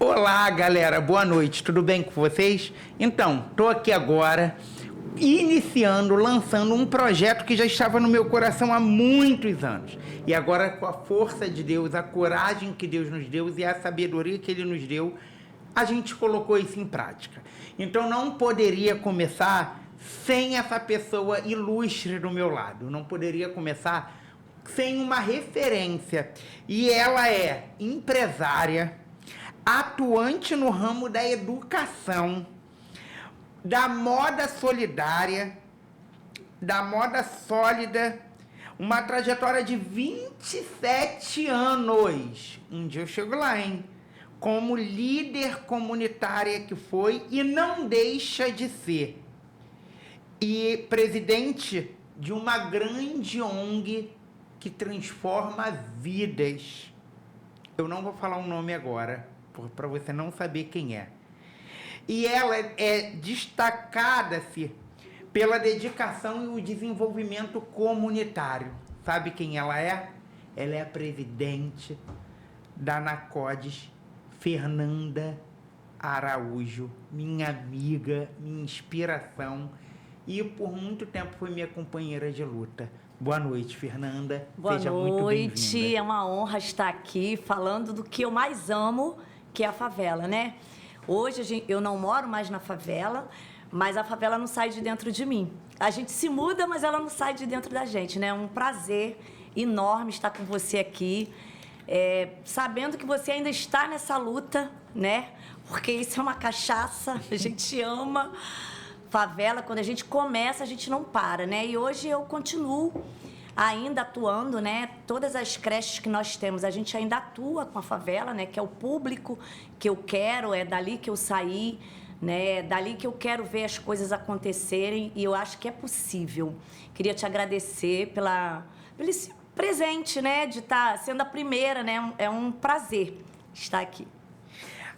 Olá, galera, boa noite, tudo bem com vocês? Então, estou aqui agora, lançando um projeto que já estava no meu coração há muitos anos. E agora, com a força de Deus, a coragem que Deus nos deu e a sabedoria que Ele nos deu, a gente colocou isso em prática. Então, não poderia começar sem essa pessoa ilustre do meu lado. Não poderia começar sem uma referência. E ela é empresária, atuante no ramo da educação, da moda solidária, da moda sólida, uma trajetória de 27 anos. Um dia eu chego lá, hein? Como líder comunitária que foi e não deixa de ser. E presidente de uma grande ONG que transforma vidas. Eu não vou falar o nome agora, para você não saber quem é. E ela é destacada-se pela dedicação e o desenvolvimento comunitário. Sabe quem ela é? Ela é a presidente da Anacodes, Fernanda Araújo, minha amiga, minha inspiração, e por muito tempo foi minha companheira de luta. Boa noite, Fernanda. Boa Seja noite. muito bem-vinda. É uma honra estar aqui falando do que eu mais amo, que é a favela, né? Hoje eu não moro mais na favela, mas a favela não sai de dentro de mim. A gente se muda, mas ela não sai de dentro da gente, né? É um prazer enorme estar com você aqui, sabendo que você ainda está nessa luta, né? Porque isso é uma cachaça, a gente ama favela. Quando a gente começa, a gente não para, né? E hoje eu continuo ainda atuando, né? Todas as creches que nós temos, a gente ainda atua com a favela, né? Que é o público que eu quero, é dali que eu saí, né? É dali que eu quero ver as coisas acontecerem, e eu acho que é possível. Queria te agradecer pelo esse presente, né? De estar sendo a primeira, né? É um prazer estar aqui.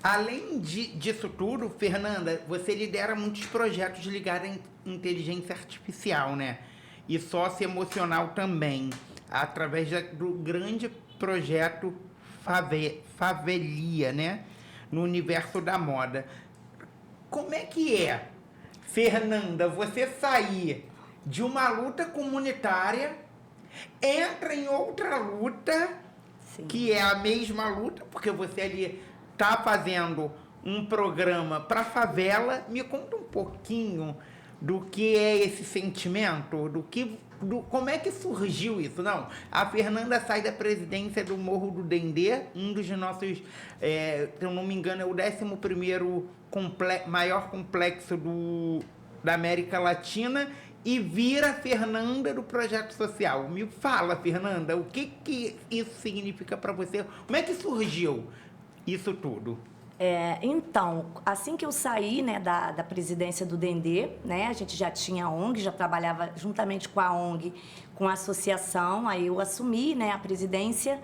Além disso tudo, Fernanda, você lidera muitos projetos ligados à inteligência artificial, né? E socioemocional também, através do grande projeto Favelia, né? No universo da moda. Como é que é, Fernanda, você sair de uma luta comunitária, entra em outra luta, sim, que é a mesma luta, porque você ali está fazendo um programa para a favela? Me conta um pouquinho do que é esse sentimento, como é que surgiu isso? Não, a Fernanda sai da presidência do Morro do Dendê, um dos nossos, se eu não me engano, é o 11º maior complexo da América Latina, e vira Fernanda do projeto social. Me fala, Fernanda, o que isso significa para você? Como é que surgiu isso tudo? Então, assim que eu saí, né, da presidência do Dendê, né, a gente já tinha a ONG, já trabalhava juntamente com a ONG, com a associação, aí eu assumi, né, a presidência,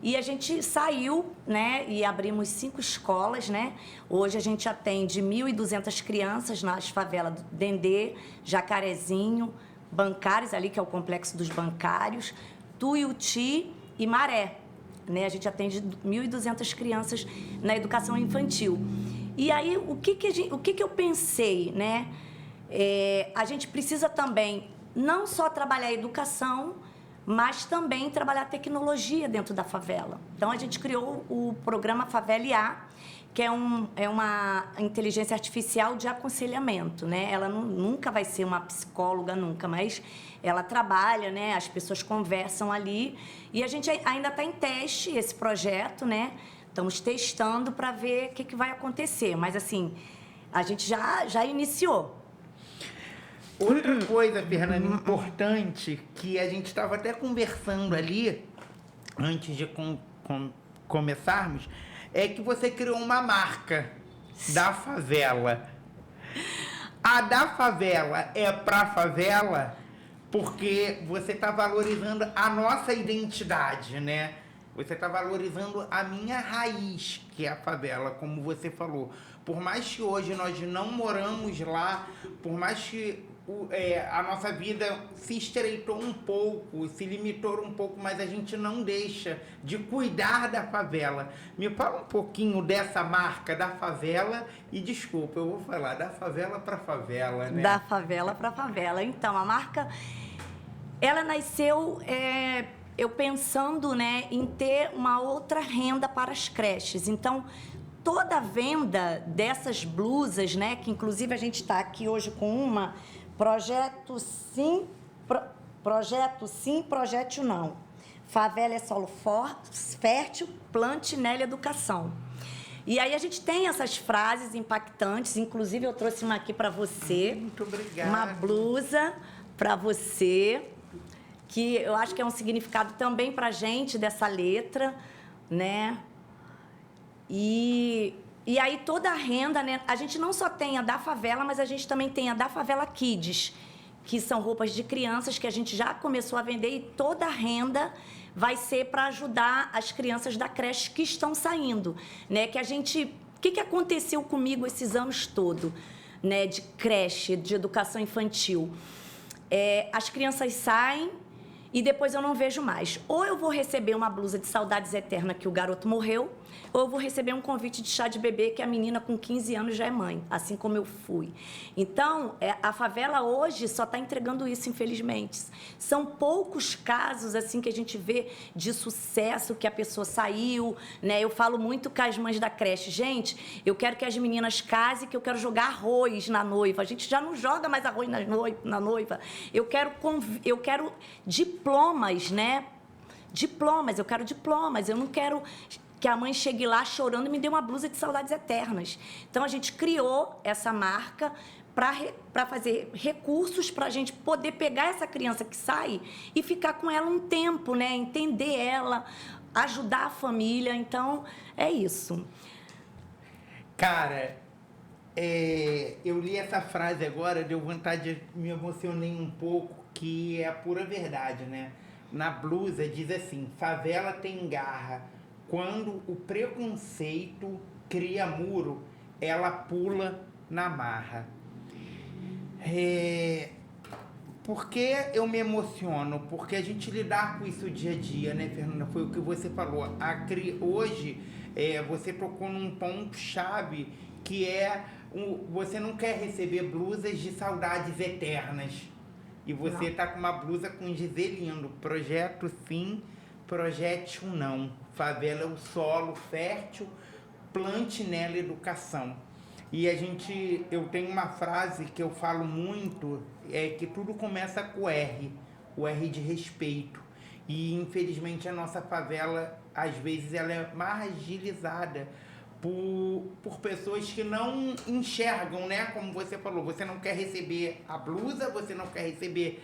e a gente saiu, né, e abrimos 5 escolas, né. Hoje a gente atende 1.200 crianças nas favelas do Dendê, Jacarezinho, Bancários, ali que é o complexo dos bancários, Tuiuti e Maré. Né? A gente atende 1.200 crianças na educação infantil. E aí, o que eu pensei, né? A gente precisa também não só trabalhar a educação, mas também trabalhar a tecnologia dentro da favela. Então, a gente criou o programa Favela IA, que é uma inteligência artificial de aconselhamento, né? Ela nunca vai ser uma psicóloga, nunca, mas ela trabalha, né? As pessoas conversam ali, e a gente ainda está em teste esse projeto, né? Estamos testando para ver o que vai acontecer, mas assim, a gente já iniciou. Outra coisa, Fernanda, importante, que a gente estava até conversando ali, antes de começarmos, é que você criou uma marca da favela. A da favela é pra favela porque você está valorizando a nossa identidade, né? Você está valorizando a minha raiz, que é a favela, como você falou. Por mais que hoje nós não moramos lá, por mais que a nossa vida se estreitou um pouco, se limitou um pouco, mas a gente não deixa de cuidar da favela. Me fala um pouquinho dessa marca da favela e, desculpa, eu vou falar da favela para favela, né? Da favela para favela. Então, a marca, ela nasceu eu pensando, né, em ter uma outra renda para as creches. Então, toda a venda dessas blusas, né, que inclusive a gente está aqui hoje com uma, projeto sim, projeto não. Favela é solo fértil, plante nela educação. E aí a gente tem essas frases impactantes, inclusive eu trouxe uma aqui para você. Muito obrigada. Uma blusa para você, que eu acho que é um significado também para a gente dessa letra, né? E aí toda a renda, né? A gente não só tem a da favela, mas a gente também tem a da Favela Kids, que são roupas de crianças que a gente já começou a vender, e toda a renda vai ser para ajudar as crianças da creche que estão saindo, né? Que a gente... O que aconteceu comigo esses anos todos, né? De creche, de educação infantil. As crianças saem e depois eu não vejo mais. Ou eu vou receber uma blusa de saudades eterna que o garoto morreu, ou eu vou receber um convite de chá de bebê que a menina com 15 anos já é mãe, assim como eu fui. Então, a favela hoje só está entregando isso, infelizmente. São poucos casos assim que a gente vê de sucesso, que a pessoa saiu, né? Eu falo muito com as mães da creche, gente, eu quero que as meninas casem, que eu quero jogar arroz na noiva. A gente já não joga mais arroz na noiva. Eu quero diplomas, né? Diplomas, eu quero diplomas. Eu não quero que a mãe chegue lá chorando e me dê uma blusa de saudades eternas. Então, a gente criou essa marca para fazer recursos para a gente poder pegar essa criança que sai e ficar com ela um tempo, né? Entender ela, ajudar a família. Então, é isso. Cara, eu li essa frase agora, deu vontade, me emocionei um pouco, que é a pura verdade, né? Na blusa diz assim: favela tem garra, quando o preconceito cria muro, ela pula na marra. Por que eu me emociono? Porque a gente lidar com isso dia a dia, né, Fernanda? Foi o que você falou. Hoje, você tocou num ponto-chave, que você não quer receber blusas de saudades eternas. E você está com uma blusa com dizer lindo: projeto sim, projeto não. Favela é o solo fértil, plante nela educação. E eu tenho uma frase que eu falo muito, que tudo começa com o R de respeito. E infelizmente a nossa favela, às vezes, ela é marginalizada por pessoas que não enxergam, né? Como você falou, você não quer receber a blusa, você não quer receber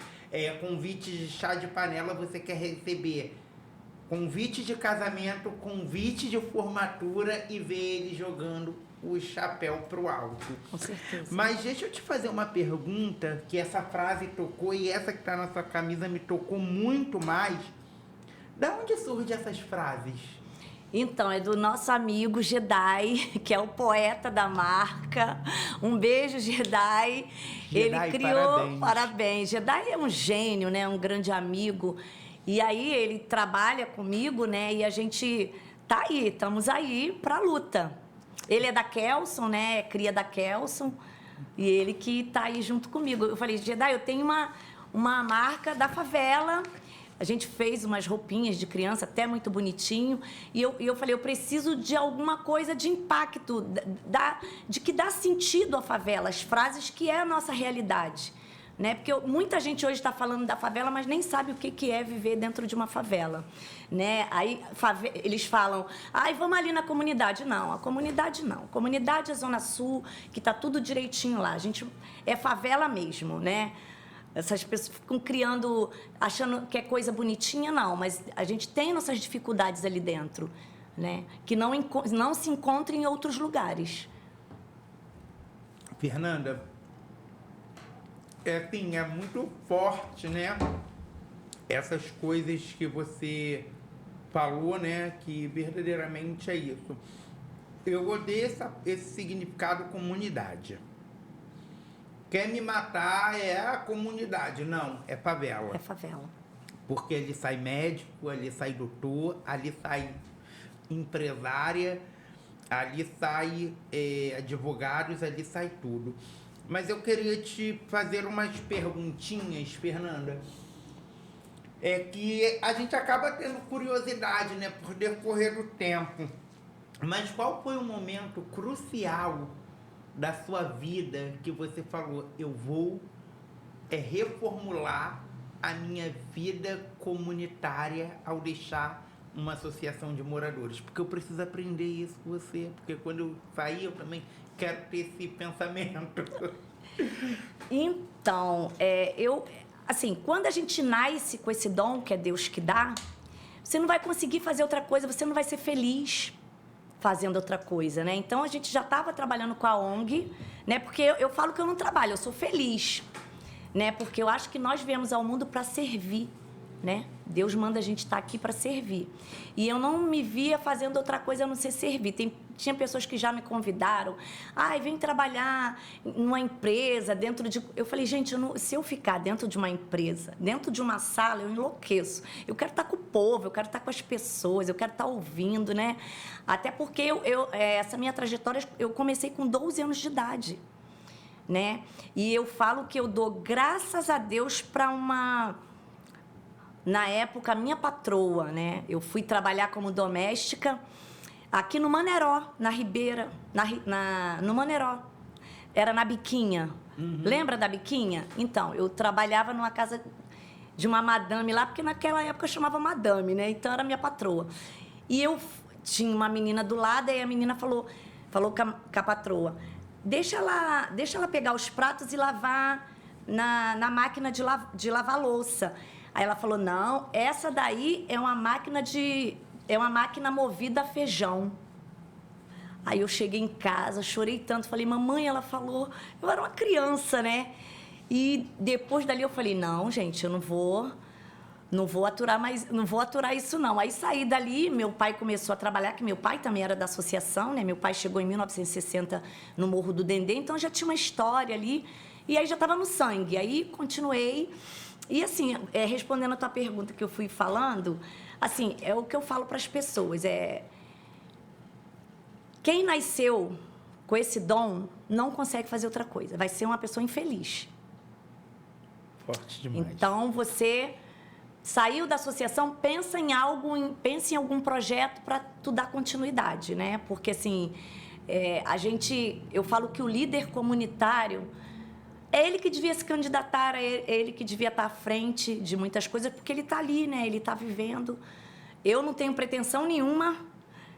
convite de chá de panela, você quer receber convite de casamento, convite de formatura e ver ele jogando o chapéu pro alto. Com certeza. Mas deixa eu te fazer uma pergunta, que essa frase tocou, e essa que tá na sua camisa me tocou muito mais. Da onde surgem essas frases? Então, é do nosso amigo Jedi, que é o poeta da marca. Um beijo, Jedi. Ele criou... Parabéns. Jedi é um gênio, né? Um grande amigo. E aí, ele trabalha comigo, né? E a gente tá aí, estamos aí pra luta. Ele é da Kelson, né? É cria da Kelson. E ele que tá aí junto comigo. Eu falei: Jedi, eu tenho uma marca da favela. A gente fez umas roupinhas de criança, até muito bonitinho. E eu falei: eu preciso de alguma coisa de impacto, de que dá sentido à favela, as frases que é a nossa realidade. Né? Porque muita gente hoje está falando da favela, mas nem sabe o que é viver dentro de uma favela. Né? Aí eles falam: vamos ali na comunidade. Não, a comunidade não. A comunidade é Zona Sul, que está tudo direitinho lá. A gente é favela mesmo, né? Essas pessoas ficam criando, achando que é coisa bonitinha, não. Mas a gente tem nossas dificuldades ali dentro, né? Que não se encontram em outros lugares. Fernanda, assim, é muito forte, né? Essas coisas que você falou, né? Que verdadeiramente é isso. Eu odeio esse significado comunidade. quer me matar é a comunidade. Não, é favela. É favela. Porque ali sai médico, ali sai doutor, ali sai empresária, ali sai advogados, ali sai tudo. Mas eu queria te fazer umas perguntinhas, Fernanda. É que a gente acaba tendo curiosidade, né, por decorrer do tempo. Mas qual foi o momento crucial da sua vida que você falou, eu vou reformular a minha vida comunitária ao deixar uma associação de moradores? Porque eu preciso aprender isso com você, porque quando eu sair eu também quero ter esse pensamento. Então, assim, quando a gente nasce com esse dom que é Deus que dá, você não vai conseguir fazer outra coisa, você não vai ser feliz fazendo outra coisa, né? Então, a gente já estava trabalhando com a ONG, né? Porque eu falo que eu não trabalho, eu sou feliz, né? Porque eu acho que nós viemos ao mundo para servir, né? Deus manda a gente estar aqui para servir. E eu não me via fazendo outra coisa a não ser servir. Tinha pessoas que já me convidaram. Vem trabalhar numa empresa, dentro de... Eu falei, gente, se eu ficar dentro de uma empresa, dentro de uma sala, eu enlouqueço. Eu quero estar com o povo, eu quero estar com as pessoas, eu quero estar ouvindo, né? Até porque essa minha trajetória, eu comecei com 12 anos de idade, né? E eu falo que eu dou graças a Deus para uma... Na época, a minha patroa, né? Eu fui trabalhar como doméstica aqui no Maneró, na Ribeira, no Maneró. Era na Biquinha. Uhum. Lembra da Biquinha? Então, eu trabalhava numa casa de uma madame lá, porque naquela época eu chamava madame, né? Então, era minha patroa. E eu tinha uma menina do lado, e a menina falou com a patroa, deixa ela pegar os pratos e lavar na máquina de lavar louça. Aí ela falou, não, essa daí é uma máquina movida a feijão. Aí eu cheguei em casa, chorei tanto, falei, mamãe, ela falou, eu era uma criança, né? E depois dali eu falei, não, gente, eu não vou aturar isso não. Aí saí dali, meu pai começou a trabalhar, que meu pai também era da associação, né? Meu pai chegou em 1960 no Morro do Dendê, então já tinha uma história ali, e aí já estava no sangue. Aí continuei. E assim, respondendo a tua pergunta que eu fui falando, assim, é o que eu falo para as pessoas, quem nasceu com esse dom não consegue fazer outra coisa, vai ser uma pessoa infeliz. Forte demais. Então, você saiu da associação, pense em algum projeto para tu dar continuidade, né? Porque, assim, eu falo que o líder comunitário... É ele que devia se candidatar, é ele que devia estar à frente de muitas coisas, porque ele está ali, né? Ele está vivendo. Eu não tenho pretensão nenhuma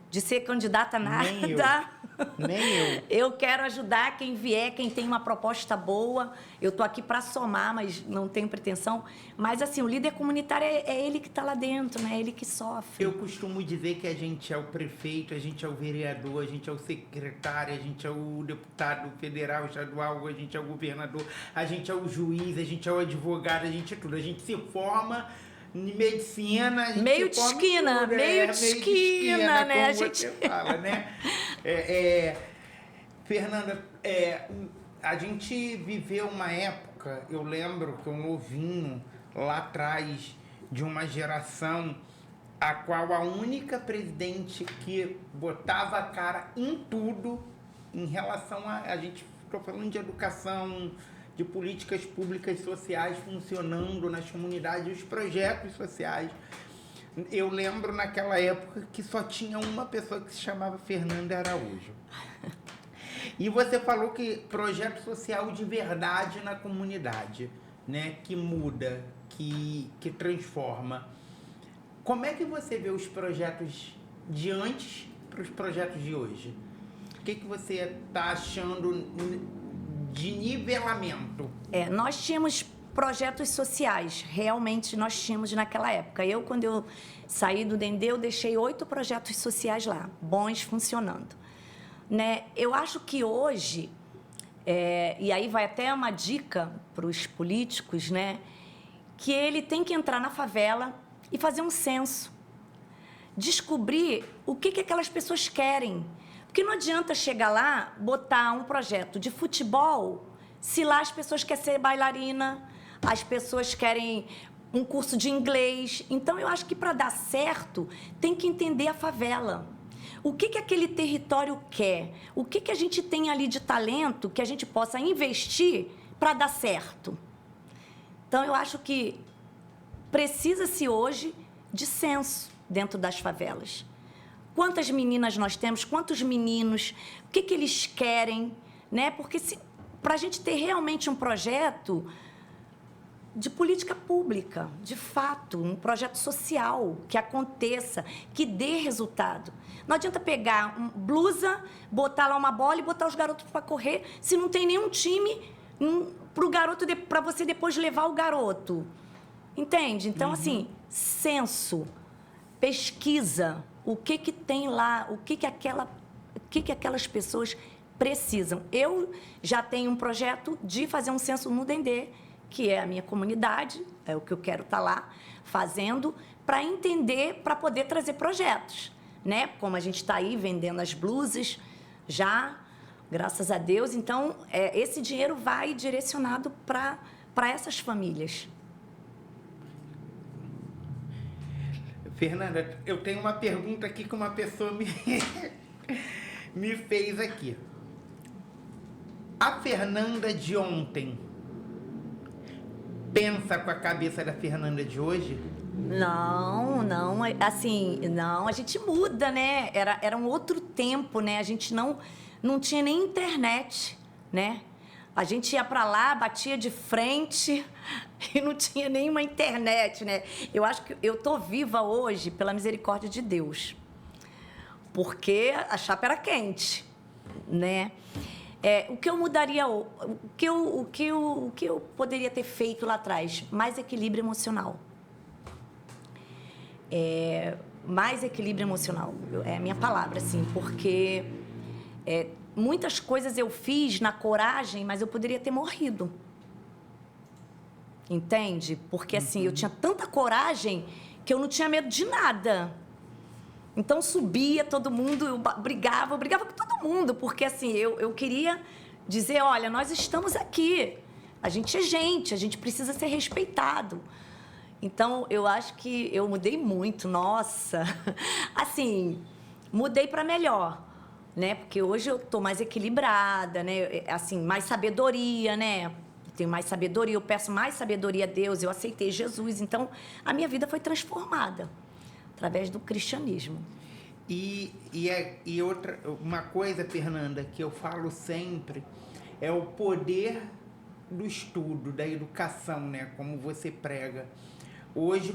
de ser candidata a nada. Nem eu. Eu quero ajudar quem vier, quem tem uma proposta boa. Eu estou aqui para somar, mas não tenho pretensão. Mas, assim, o líder comunitário é ele que está lá dentro, né? É ele que sofre. Eu costumo dizer que a gente é o prefeito, a gente é o vereador, a gente é o secretário, a gente é o deputado federal, estadual, a gente é o governador, a gente é o juiz, a gente é o advogado, a gente é tudo. A gente se forma... em medicina, a gente meio de esquina, meio de esquina, né? Como a gente fala, né? Fernanda, a gente viveu uma época, eu lembro que eu novinho, lá atrás, de uma geração a qual a única presidente que botava a cara em tudo, em relação a gente, estou falando de educação, de políticas públicas sociais funcionando nas comunidades, os projetos sociais. Eu lembro naquela época que só tinha uma pessoa que se chamava Fernanda Araújo. E você falou que projeto social de verdade na comunidade, né? Que muda, que transforma. Como é que você vê os projetos de antes para os projetos de hoje? O que você está achando de nivelamento? Nós tínhamos projetos sociais, realmente nós tínhamos naquela época. Quando eu saí do Dendê, eu deixei 8 projetos sociais lá, bons, funcionando. Né? Eu acho que hoje, e aí vai até uma dica para os políticos, né? Que ele tem que entrar na favela e fazer um censo. Descobrir o que aquelas pessoas querem. Porque não adianta chegar lá, botar um projeto de futebol Se lá as pessoas querem ser bailarina, as pessoas querem um curso de inglês. Então, eu acho que para dar certo, tem que entender a favela. O que aquele território quer? O que a gente tem ali de talento que a gente possa investir para dar certo? Então, eu acho que precisa-se hoje de censo dentro das favelas. Quantas meninas nós temos, quantos meninos, o que eles querem, né? Porque para a gente ter realmente um projeto de política pública, de fato, um projeto social que aconteça, que dê resultado. Não adianta pegar uma blusa, botar lá uma bola e botar os garotos para correr, se não tem nenhum time para você depois levar o garoto. Entende? Então, assim, censo, pesquisa, o que tem lá, o que aquelas pessoas precisam. Eu já tenho um projeto de fazer um censo no Dendê, que é a minha comunidade, é o que eu quero estar lá fazendo, para entender, para poder trazer projetos, né? Como a gente está aí vendendo as blusas, já, graças a Deus. Então, esse dinheiro vai direcionado para essas famílias. Fernanda, eu tenho uma pergunta aqui que uma pessoa me fez aqui. A Fernanda de ontem pensa com a cabeça da Fernanda de hoje? Não, assim, não, a gente muda, né? Era um outro tempo, né? A gente não tinha nem internet, né? A gente ia para lá, batia de frente e não tinha nenhuma internet, né? Eu acho que eu tô viva hoje pela misericórdia de Deus, porque a chapa era quente, né? O que eu mudaria, o que eu poderia ter feito lá atrás? Mais equilíbrio emocional. Mais equilíbrio emocional, é a minha palavra, assim, porque muitas coisas eu fiz na coragem, mas eu poderia ter morrido. Entende? Porque, assim, eu tinha tanta coragem que eu não tinha medo de nada. Então, subia todo mundo, eu brigava com todo mundo, porque, assim, eu queria dizer, olha, nós estamos aqui, a gente precisa ser respeitado. Então, eu acho que eu mudei muito, nossa. Assim, mudei para melhor, né? Porque hoje eu tô mais equilibrada, né? Assim, mais sabedoria, né? Eu tenho mais sabedoria, eu peço mais sabedoria a Deus, eu aceitei Jesus. Então, a minha vida foi transformada através do cristianismo. E outra, uma coisa, Fernanda, que eu falo sempre, é o poder do estudo, da educação, né? Como você prega. Hoje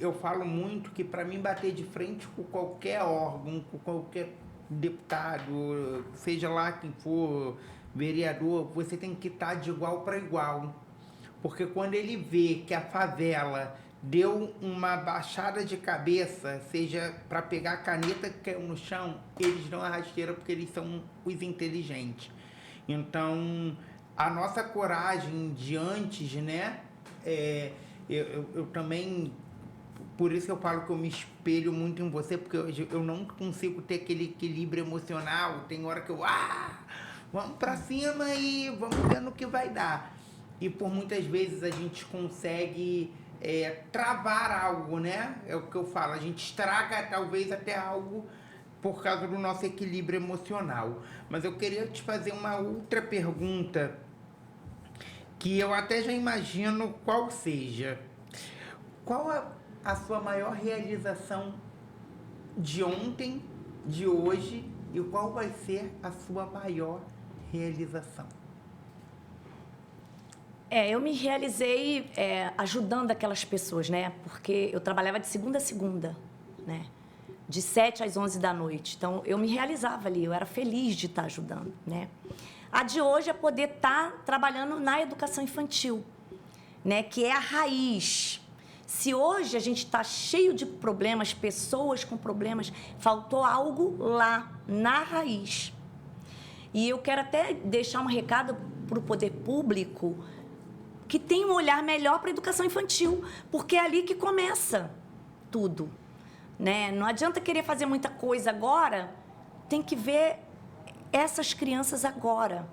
eu falo muito que para mim bater de frente com qualquer órgão, com qualquer deputado, seja lá quem for, vereador, você tem que estar de igual para igual. Porque quando ele vê que a favela deu uma baixada de cabeça, seja para pegar a caneta que caiu no chão, eles dão a rasteira porque eles são os inteligentes. Então, a nossa coragem de antes, né? Eu também, por isso eu falo que eu me espelho muito em você, porque eu não consigo ter aquele equilíbrio emocional. Tem hora que vamos pra cima e vamos ver no que vai dar. E por muitas vezes a gente consegue travar algo, né? É o que eu falo, a gente estraga talvez até algo por causa do nosso equilíbrio emocional. Mas eu queria te fazer uma outra pergunta, que eu até já imagino qual seja. Qual a sua maior realização de ontem, de hoje, e qual vai ser a sua maior realização? Eu me realizei ajudando aquelas pessoas, né? Porque eu trabalhava de segunda a segunda, né? De 7 às 11 da noite. Então, eu me realizava ali, eu era feliz de estar ajudando, né? A de hoje é poder estar trabalhando na educação infantil, né? Que é a raiz. Se hoje a gente está cheio de problemas, pessoas com problemas, faltou algo lá, na raiz. E eu quero até deixar um recado para o poder público que tem um olhar melhor para a educação infantil, porque é ali que começa tudo, né? Não adianta querer fazer muita coisa agora, tem que ver essas crianças agora,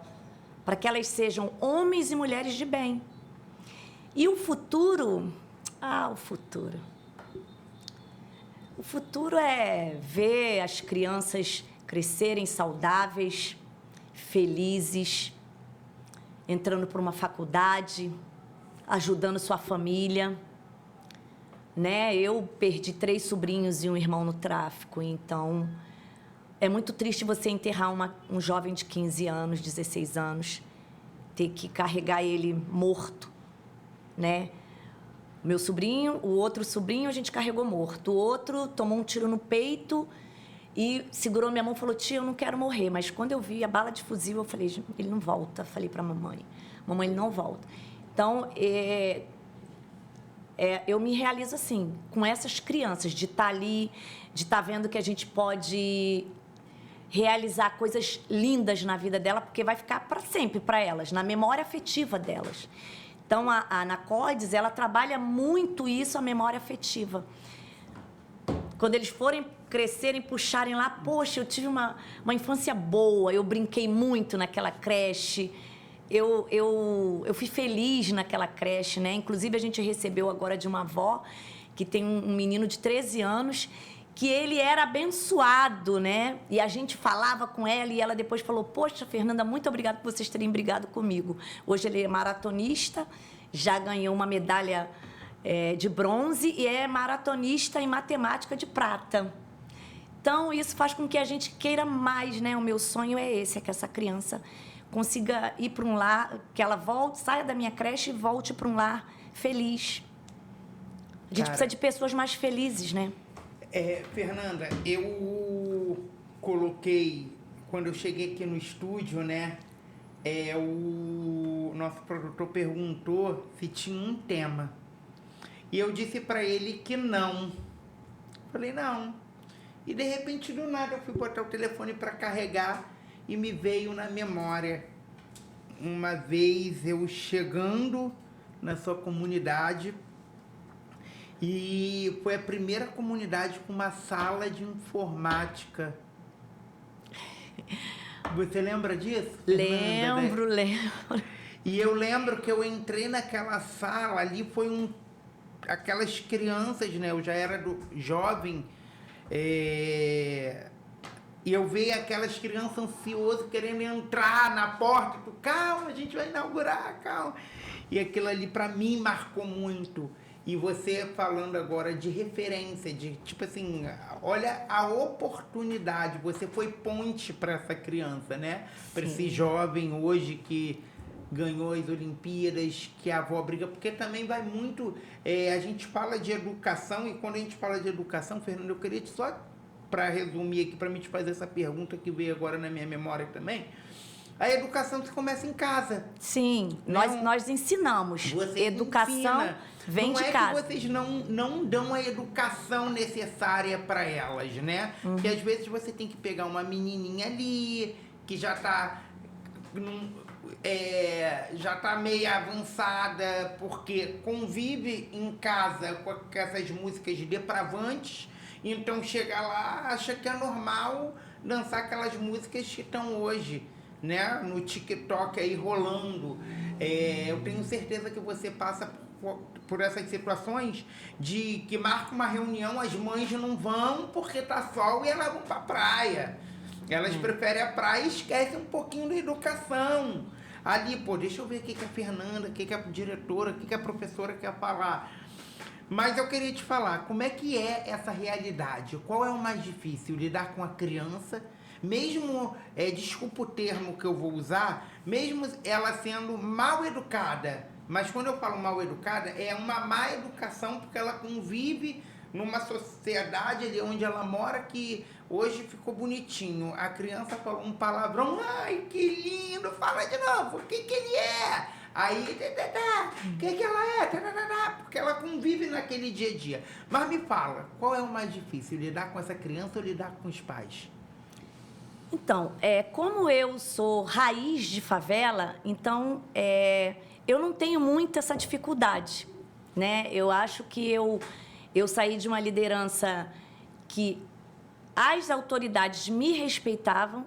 para que elas sejam homens e mulheres de bem. E o futuro? O futuro. O futuro é ver as crianças crescerem saudáveis, felizes, entrando para uma faculdade, ajudando sua família, né? Eu perdi 3 sobrinhos e um irmão no tráfico, então é muito triste você enterrar um jovem de 15 anos, 16 anos, ter que carregar ele morto, né? Meu sobrinho, o outro sobrinho a gente carregou morto, o outro tomou um tiro no peito e segurou minha mão e falou: tia, eu não quero morrer. Mas quando eu vi a bala de fuzil, eu falei: ele não volta. Falei para a mamãe: mamãe, ele não volta. Então, eu me realizo assim, com essas crianças, de estar ali, de estar vendo que a gente pode realizar coisas lindas na vida dela, porque vai ficar para sempre para elas, na memória afetiva delas. Então, a Anacordes, ela trabalha muito isso, a memória afetiva. Quando eles forem crescerem, puxarem lá, poxa, eu tive uma infância boa, eu brinquei muito naquela creche, eu fui feliz naquela creche, né? Inclusive, a gente recebeu agora de uma avó que tem um menino de 13 anos, que ele era abençoado, né? E a gente falava com ela e ela depois falou: poxa, Fernanda, muito obrigada por vocês terem brigado comigo. Hoje ele é maratonista, já ganhou uma medalha de bronze e é maratonista em matemática de prata. Então, isso faz com que a gente queira mais, né? O meu sonho é esse, é que essa criança consiga ir para um lar, que ela volte, saia da minha creche e volte para um lar feliz. A gente precisa de pessoas mais felizes, né? Fernanda, eu coloquei, quando eu cheguei aqui no estúdio, né? O nosso produtor perguntou se tinha um tema. E eu disse para ele que não. Falei, não. E de repente, do nada, eu fui botar o telefone para carregar e me veio na memória. Uma vez eu chegando na sua comunidade, e foi a primeira comunidade com uma sala de informática. Você lembra disso? Lembro. E eu lembro que eu entrei naquela sala, ali foi aquelas crianças, né? Eu já era jovem, e eu vi aquelas crianças ansiosas querendo entrar na porta. Calma, a gente vai inaugurar, calma. E aquilo ali para mim marcou muito. E você falando agora de referência, de tipo assim, olha a oportunidade, você foi ponte para essa criança, né? Para esse jovem hoje que ganhou as Olimpíadas, que a avó briga, porque também vai muito, a gente fala de educação, e quando a gente fala de educação, Fernando, eu queria só, para resumir aqui, para me te fazer essa pergunta que veio agora na minha memória também. A educação se começa em casa. Sim, nós ensinamos. Você educação ensina. vem de casa. Não é que vocês não dão a educação necessária para elas, né? Porque às vezes você tem que pegar uma menininha ali, que já está meio avançada, porque convive em casa com essas músicas depravantes, então chega lá, acha que é normal dançar aquelas músicas que estão hoje, né, no TikTok aí rolando. Eu tenho certeza que você passa por essas situações de que marca uma reunião, as mães não vão porque tá sol e elas vão pra praia. Elas preferem a praia e esquecem um pouquinho da educação. Ali, deixa eu ver o que a Fernanda, o que a diretora, o que a professora quer falar. Mas eu queria te falar, como é que é essa realidade? Qual é o mais difícil? Lidar com a criança, mesmo, desculpa o termo que eu vou usar, mesmo ela sendo mal educada, mas quando eu falo mal educada, é uma má educação, porque ela convive numa sociedade ali onde ela mora, que hoje ficou bonitinho. A criança falou um palavrão, ai, que lindo, fala de novo, o que ele é? Aí, o que ela é? Porque ela convive naquele dia a dia. Mas me fala, qual é o mais difícil, lidar com essa criança ou lidar com os pais? Então, como eu sou raiz de favela, então eu não tenho muito essa dificuldade, né? Eu acho que eu saí de uma liderança que as autoridades me respeitavam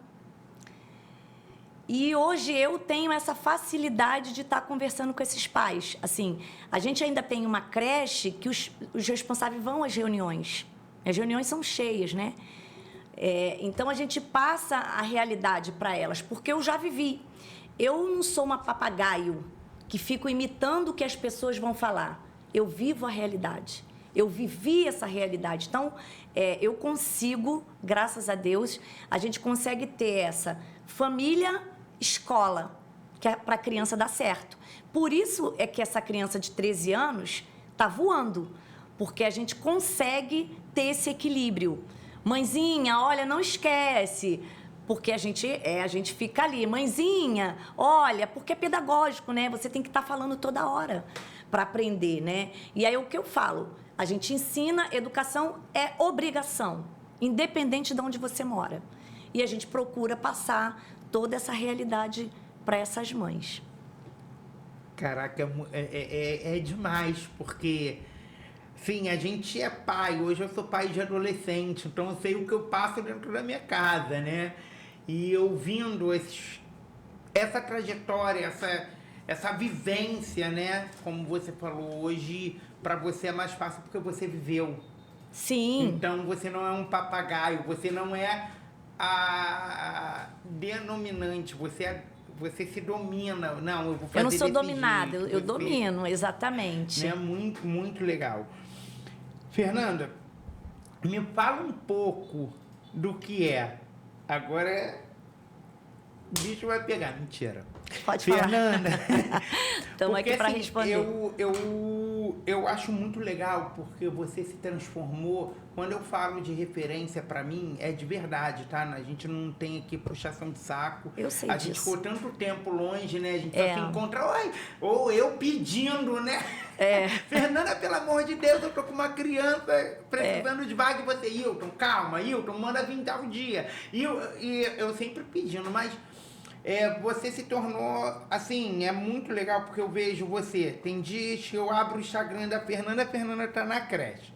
E hoje eu tenho essa facilidade de estar conversando com esses pais. Assim, a gente ainda tem uma creche que os responsáveis vão às reuniões. As reuniões são cheias, né? Então, a gente passa a realidade para elas, porque eu já vivi. Eu não sou uma papagaio que fico imitando o que as pessoas vão falar. Eu vivo a realidade. Eu vivi essa realidade. Então, eu consigo, graças a Deus, a gente consegue ter essa família, escola, que é para a criança dar certo. Por isso é que essa criança de 13 anos está voando, porque a gente consegue ter esse equilíbrio. Mãezinha, olha, não esquece, porque a gente fica ali. Mãezinha, olha, porque é pedagógico, né? Você tem que estar falando toda hora para aprender, né? E aí o que eu falo? A gente ensina, educação é obrigação, independente de onde você mora. E a gente procura passar toda essa realidade para essas mães. Caraca, é demais, porque, sim, a gente é pai. Hoje eu sou pai de adolescente, então eu sei o que eu passo dentro da minha casa, né? E ouvindo essa trajetória, essa vivência, né? Como você falou, hoje para você é mais fácil porque você viveu. Sim. Então você não é um papagaio, você não é a denominante, você se domina. Não, eu vou fazer. Eu não sou desse dominada, jeito. eu domino, exatamente. É muito, muito legal. Fernanda, me fala um pouco do que é. Agora o bicho vai pegar, mentira. Pode Fernanda, falar. Estamos aqui para assim, responder. Eu acho muito legal porque você se transformou. Quando eu falo de referência, para mim, é de verdade, tá? A gente não tem aqui puxação de saco. Eu sei A disso. gente ficou tanto tempo longe, né? A gente só se encontra, ou eu pedindo, né? Fernanda, pelo amor de Deus, eu tô com uma criança precisando de vaga e você, Hilton, calma, Hilton, manda vir tal dia. E eu sempre pedindo, mas você se tornou, assim, é muito legal porque eu vejo você. Tem dias que eu abro o Instagram da Fernanda, a Fernanda tá na creche.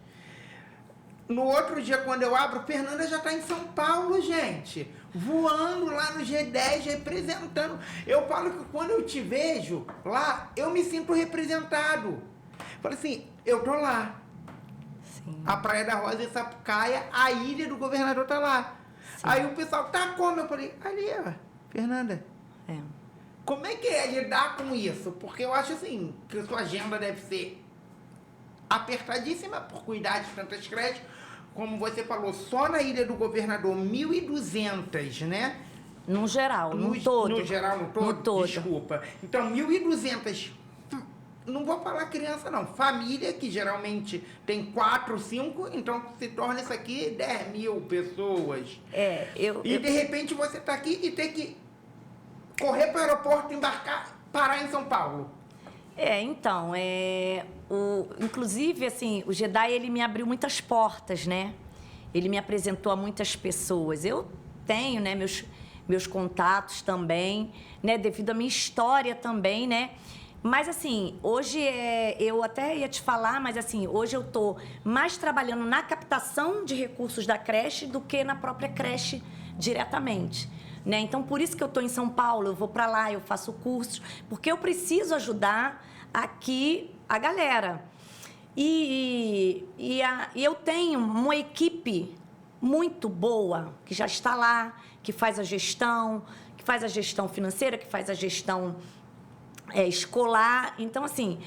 No outro dia, quando eu abro, Fernanda já tá em São Paulo, gente. Voando lá no G10, representando. Eu falo que quando eu te vejo lá, eu me sinto representado. Falo assim, eu tô lá. Sim. A Praia da Rosa e Sapucaia, a Ilha do Governador tá lá. Sim. Aí o pessoal, tá como? Eu falei, ali, ó, Fernanda. Como é que é lidar com isso? Porque eu acho assim, que a sua agenda deve ser apertadíssima por cuidar de tantas creches. Como você falou, só na Ilha do Governador, 1.200, né? No geral, no todo. No geral, no todo? No todo. Desculpa. Então, 1.200, não vou falar criança não, família, que geralmente tem 4, 5, então se torna isso aqui 10 mil pessoas. De repente você está aqui e tem que correr para o aeroporto, embarcar, parar em São Paulo. Então, inclusive, assim, o Jedi, ele me abriu muitas portas, né? Ele me apresentou a muitas pessoas. Eu tenho, né, meus contatos também, né, devido à minha história também, né? Mas, assim, hoje eu até ia te falar, mas, assim, hoje eu tô mais trabalhando na captação de recursos da creche do que na própria creche diretamente. Né? Então, por isso que eu estou em São Paulo, eu vou para lá, eu faço cursos, porque eu preciso ajudar aqui a galera. E eu tenho uma equipe muito boa, que já está lá, que faz a gestão financeira, que faz a gestão escolar. Então, assim,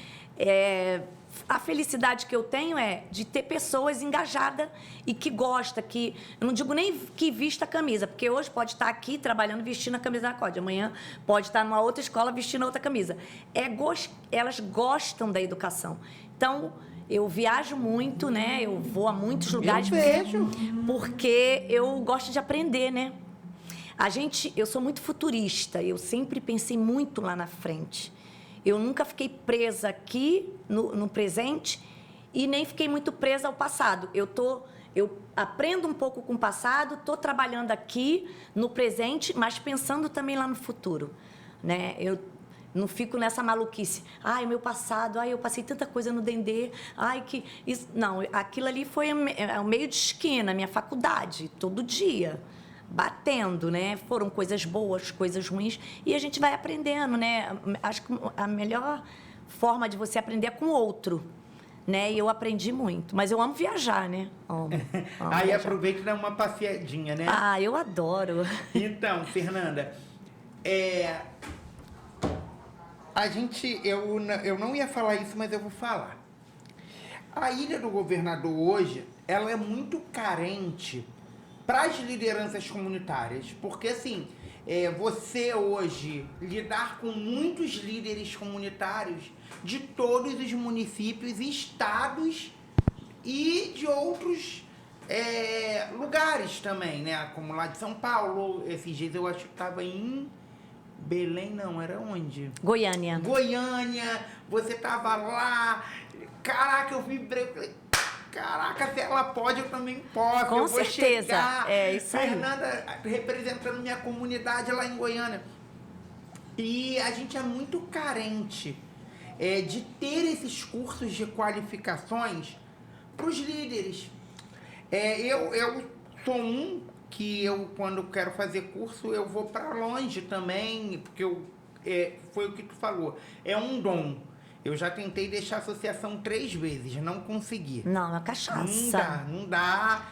a felicidade que eu tenho é de ter pessoas engajadas e que gostam, que eu não digo nem que vista a camisa, porque hoje pode estar aqui trabalhando vestindo a camisa da COD, amanhã pode estar numa outra escola vestindo outra camisa. Elas gostam da educação. Então, eu viajo muito, né? Eu vou a muitos lugares. Eu vejo. Porque eu gosto de aprender, né? Eu sou muito futurista, eu sempre pensei muito lá na frente. Eu nunca fiquei presa aqui, no presente, e nem fiquei muito presa ao passado. Eu aprendo um pouco com o passado, estou trabalhando aqui, no presente, mas pensando também lá no futuro. Né? Eu não fico nessa maluquice. Ai, o meu passado, eu passei tanta coisa no Dendê. Não, aquilo ali foi o meio de esquina, minha faculdade, todo dia. batendo, né? Foram coisas boas, coisas ruins, e a gente vai aprendendo, né? Acho que a melhor forma de você aprender é com o outro, né? E eu aprendi muito, mas eu amo viajar, né? Amo Aí viajar. aproveita e dá uma passeadinha, né? Ah, eu adoro. Então, Fernanda, eu não ia falar isso, mas eu vou falar. A Ilha do Governador hoje, ela é muito carente para as lideranças comunitárias, porque assim, você hoje lidar com muitos líderes comunitários de todos os municípios e estados e de outros lugares também, né? Como lá de São Paulo, esses dias eu acho que estava em Belém, não, era onde? Goiânia. Goiânia, você tava lá, caraca, eu vibrei, falei, caraca, se ela pode, eu também posso. Com eu vou certeza, chegar. é isso aí. Fernanda representando minha comunidade lá em Goiânia. E a gente é muito carente de ter esses cursos de qualificações para os líderes. Eu sou que quando quero fazer curso, eu vou para longe também, porque foi o que tu falou, é um dom. Eu já tentei deixar a associação 3 vezes, não consegui. Não, é cachaça. Não dá.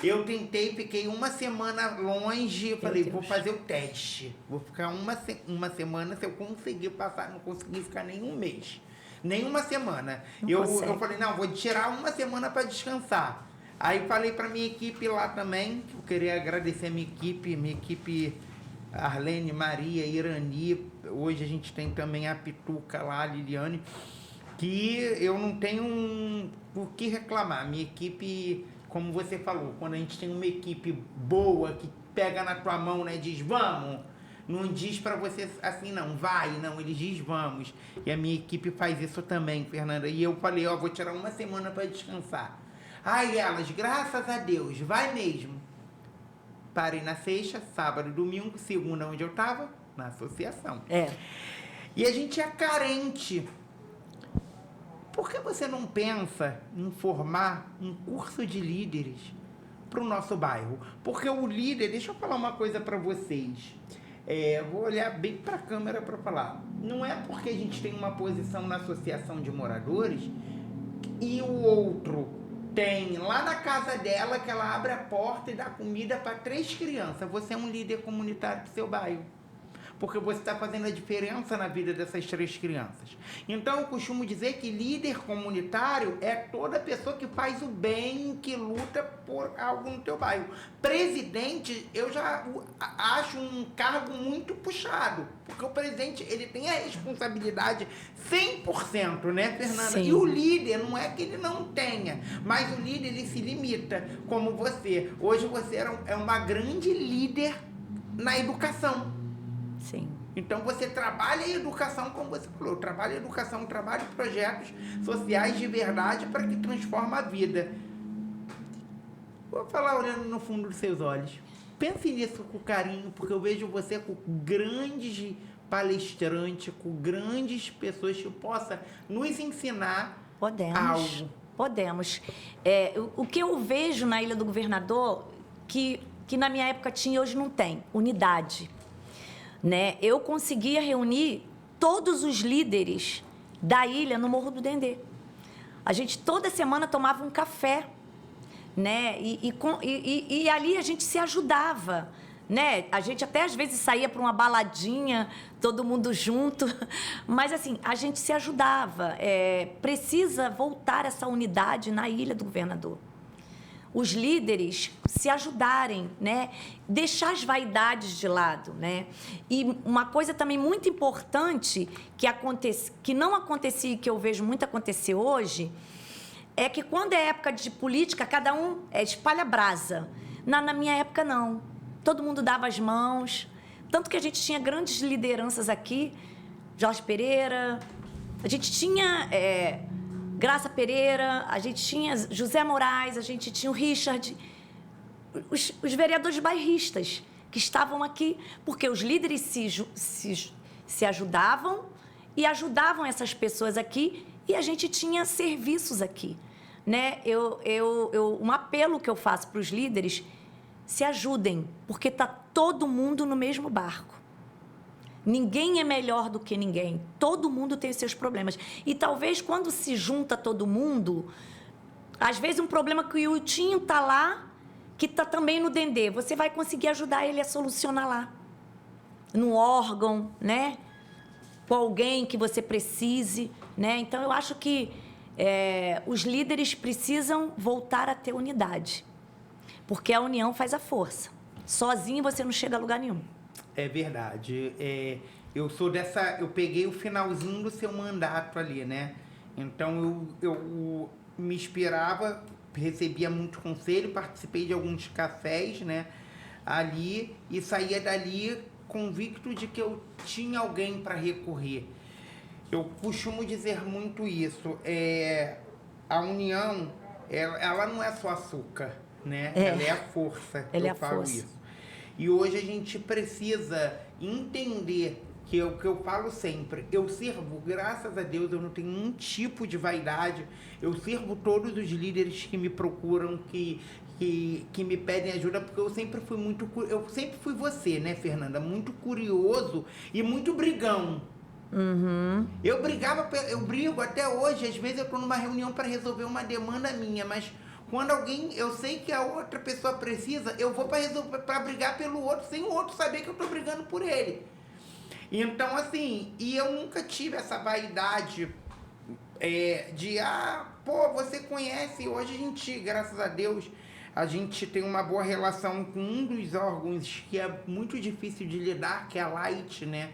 Eu tentei, fiquei uma semana longe, falei, vou fazer o teste. Vou ficar uma semana, se eu conseguir passar, não consegui ficar nem um mês. Nem uma semana. Eu falei, não, vou tirar uma semana para descansar. Aí falei para minha equipe lá também, que eu queria agradecer a minha equipe Arlene, Maria, Irani, hoje a gente tem também a Pituca lá, a Liliane, que eu não tenho o que reclamar. Minha equipe, como você falou, quando a gente tem uma equipe boa, que pega na tua mão, né, diz vamos, não diz para você assim, não, vai, não, eles diz vamos. E a minha equipe faz isso também, Fernanda. E eu falei, vou tirar uma semana para descansar. Aí elas, graças a Deus, vai mesmo. Parei na sexta, sábado e domingo, segunda onde eu estava, na associação. E a gente é carente. Por que você não pensa em formar um curso de líderes para o nosso bairro? Porque o líder, deixa eu falar uma coisa para vocês. Vou olhar bem para a câmera para falar. Não é porque a gente tem uma posição na associação de moradores e o outro tem lá na casa dela que ela abre a porta e dá comida para 3 crianças. Você é um líder comunitário do seu bairro. Porque você está fazendo a diferença na vida dessas 3 crianças. Então, eu costumo dizer que líder comunitário é toda pessoa que faz o bem, que luta por algo no teu bairro. Presidente, eu já acho um cargo muito puxado. Porque o presidente, ele tem a responsabilidade 100%, né, Fernanda? Sim. E o líder, não é que ele não tenha, mas o líder, ele se limita, como você. Hoje você é uma grande líder na educação. Sim. Então você trabalha em educação, como você falou, trabalha em educação, trabalha em projetos sociais de verdade para que transforma a vida. Vou falar olhando no fundo dos seus olhos. Pense nisso com carinho, porque eu vejo você com grandes palestrantes, com grandes pessoas que possam nos ensinar algo. Podemos. O que eu vejo na Ilha do Governador, que na minha época tinha, hoje não tem, unidade. Né? Eu conseguia reunir todos os líderes da ilha no Morro do Dendê. A gente toda semana tomava um café, né? E ali a gente se ajudava, né? A gente até às vezes saía para uma baladinha, todo mundo junto, mas assim, a gente se ajudava. Precisa voltar essa unidade na Ilha do Governador. Os líderes se ajudarem, né? Deixar as vaidades de lado, né? E uma coisa também muito importante que não acontecia e que eu vejo muito acontecer hoje é que quando é época de política, cada um espalha brasa. Na minha época, não. Todo mundo dava as mãos. Tanto que a gente tinha grandes lideranças aqui, Jorge Pereira, a gente tinha... Graça Pereira, a gente tinha José Moraes, a gente tinha o Richard, os vereadores bairristas que estavam aqui, porque os líderes se ajudavam e ajudavam essas pessoas aqui e a gente tinha serviços aqui. Né? Um apelo que eu faço para os líderes, se ajudem, porque está todo mundo no mesmo barco. Ninguém é melhor do que ninguém. Todo mundo tem os seus problemas. E talvez quando se junta todo mundo, às vezes um problema que o Iltinho está lá, que está também no Dendê, você vai conseguir ajudar ele a solucionar lá. No órgão, né? Com alguém que você precise, né? Então, eu acho que os líderes precisam voltar a ter unidade. Porque a união faz a força. Sozinho você não chega a lugar nenhum. É verdade. Eu sou dessa... Eu peguei o finalzinho do seu mandato ali, né? Então, eu me inspirava, recebia muito conselho, participei de alguns cafés, né? Ali, e saía dali convicto de que eu tinha alguém para recorrer. Eu costumo dizer muito isso. A união, ela não é só açúcar, né? Ela é a força. Ela é a falo força. isso. E hoje a gente precisa entender que é o que eu falo sempre. Eu sirvo, graças a Deus, eu não tenho nenhum tipo de vaidade. Eu sirvo todos os líderes que me procuram, que me pedem ajuda, porque eu sempre fui você, né, Fernanda? Muito curioso e muito brigão. Uhum. Eu brigo até hoje. Às vezes eu estou numa reunião para resolver uma demanda minha, mas quando eu sei que a outra pessoa precisa, eu vou para brigar pelo outro, sem o outro saber que eu estou brigando por ele. Então, assim, e eu nunca tive essa vaidade você conhece. Hoje a gente, graças a Deus, a gente tem uma boa relação com um dos órgãos que é muito difícil de lidar, que é a Light, né?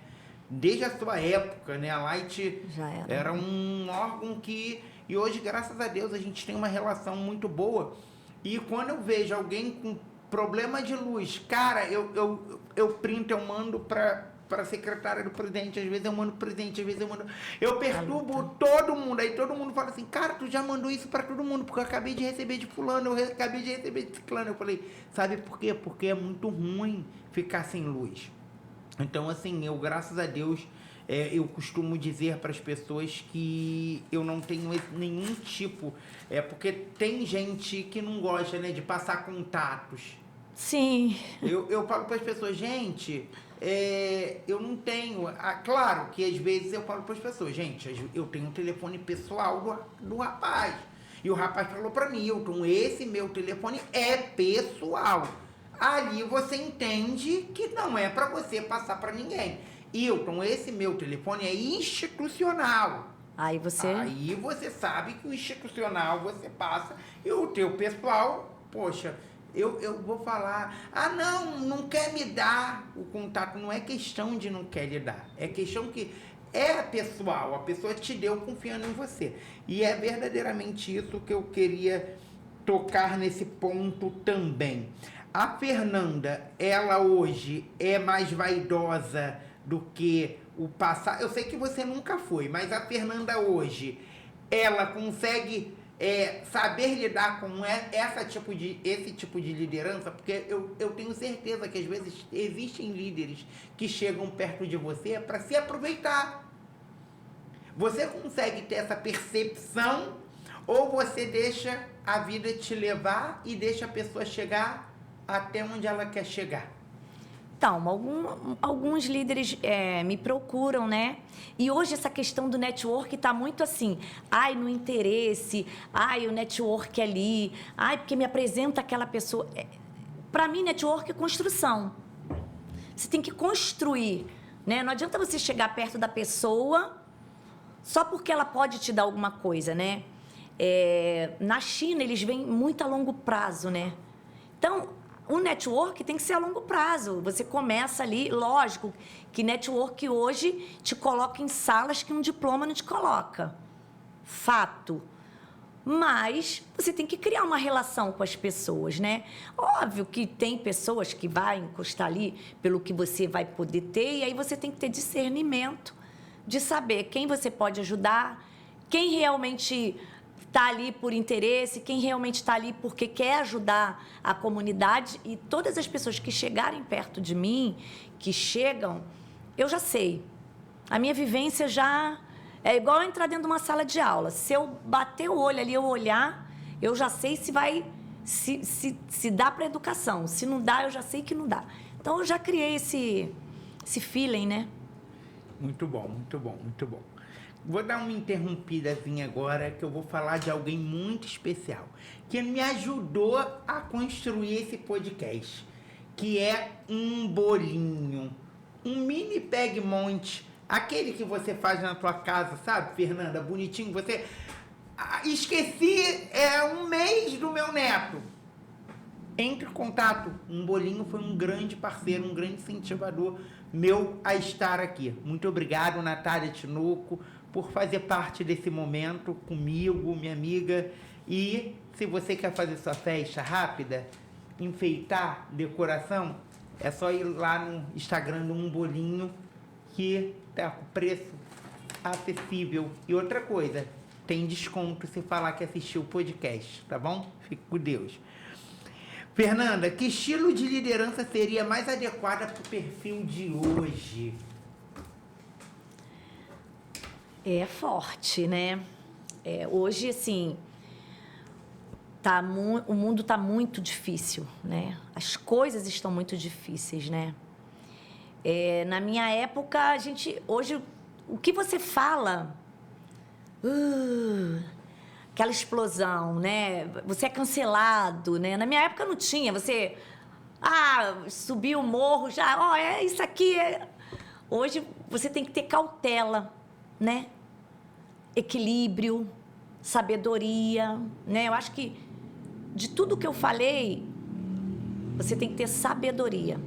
Desde a sua época, né? A Light Já era um órgão que... E hoje, graças a Deus, a gente tem uma relação muito boa. E quando eu vejo alguém com problema de luz, cara, eu printo, eu mando para a secretária do presidente, às vezes eu mando pro presidente, às vezes eu mando... Eu perturbo todo mundo, aí todo mundo fala assim, cara, tu já mandou isso para todo mundo, porque eu acabei de receber de fulano, eu acabei de receber de ciclano. Eu falei, sabe por quê? Porque é muito ruim ficar sem luz. Então, assim, eu, graças a Deus, eu costumo dizer para as pessoas que eu não tenho nenhum tipo... porque tem gente que não gosta, né, de passar contatos. Sim. Eu falo para as pessoas, gente, eu não tenho... claro que às vezes eu falo para as pessoas, gente, eu tenho um telefone pessoal do rapaz. E o rapaz falou para mim, Hilton, esse meu telefone é pessoal. Ali você entende que não é para você passar para ninguém. Hilton, esse meu telefone é institucional. Aí você sabe que o institucional você passa e o teu pessoal, poxa, eu vou falar, não quer me dar o contato. Não é questão de não quer lhe dar, é questão que é pessoal, a pessoa te deu confiando em você. E é verdadeiramente isso que eu queria tocar nesse ponto também. A Fernanda, ela hoje é mais vaidosa do que o passado. Eu sei que você nunca foi, mas a Fernanda hoje, ela consegue saber lidar com esse tipo de liderança? Porque eu tenho certeza que às vezes existem líderes que chegam perto de você para se aproveitar. Você consegue ter essa percepção ou você deixa a vida te levar e deixa a pessoa chegar até onde ela quer chegar? Então, alguns líderes me procuram, né? E hoje essa questão do network está muito assim, no interesse, o network ali, porque me apresenta aquela pessoa. Para mim, network é construção. Você tem que construir, né? Não adianta você chegar perto da pessoa só porque ela pode te dar alguma coisa, né? Na China, eles vêm muito a longo prazo, né? Então, o network tem que ser a longo prazo. Você começa ali, lógico, que network hoje te coloca em salas que um diploma não te coloca. Fato. Mas você tem que criar uma relação com as pessoas, né? Óbvio que tem pessoas que vai encostar ali pelo que você vai poder ter, e aí você tem que ter discernimento de saber quem você pode ajudar, quem realmente está ali por interesse, quem realmente está ali porque quer ajudar a comunidade. E todas as pessoas que chegarem perto de mim, que chegam, eu já sei. A minha vivência já é igual entrar dentro de uma sala de aula. Se eu bater o olho ali, eu olhar, eu já sei se dá para educação. Se não dá, eu já sei que não dá. Então, eu já criei esse feeling, né? Muito bom, muito bom, muito bom. Vou dar uma interrompidazinha agora, que eu vou falar de alguém muito especial, que me ajudou a construir esse podcast, que é um bolinho, um mini Pegmonte, aquele que você faz na tua casa, sabe, Fernanda? Bonitinho, você... Esqueci, um mês do meu neto. Entre em contato. Um bolinho foi um grande parceiro, um grande incentivador meu a estar aqui. Muito obrigado, Natália Tinoco, por fazer parte desse momento comigo, minha amiga. E se você quer fazer sua festa rápida, enfeitar, decoração, é só ir lá no Instagram do Um Bolinho, que tá com preço acessível. E outra coisa, tem desconto se falar que assistiu o podcast, tá bom? Fique com Deus. Fernanda, que estilo de liderança seria mais adequada para o perfil de hoje? É forte, né? Hoje, assim, o mundo está muito difícil, né? As coisas estão muito difíceis, né? Na minha época, hoje, o que você fala... aquela explosão, né? Você é cancelado, né? Na minha época não tinha. Você... subiu o morro, já... isso aqui é... Hoje, você tem que ter cautela, né? Equilíbrio, sabedoria, né? Eu acho que de tudo que eu falei, você tem que ter sabedoria.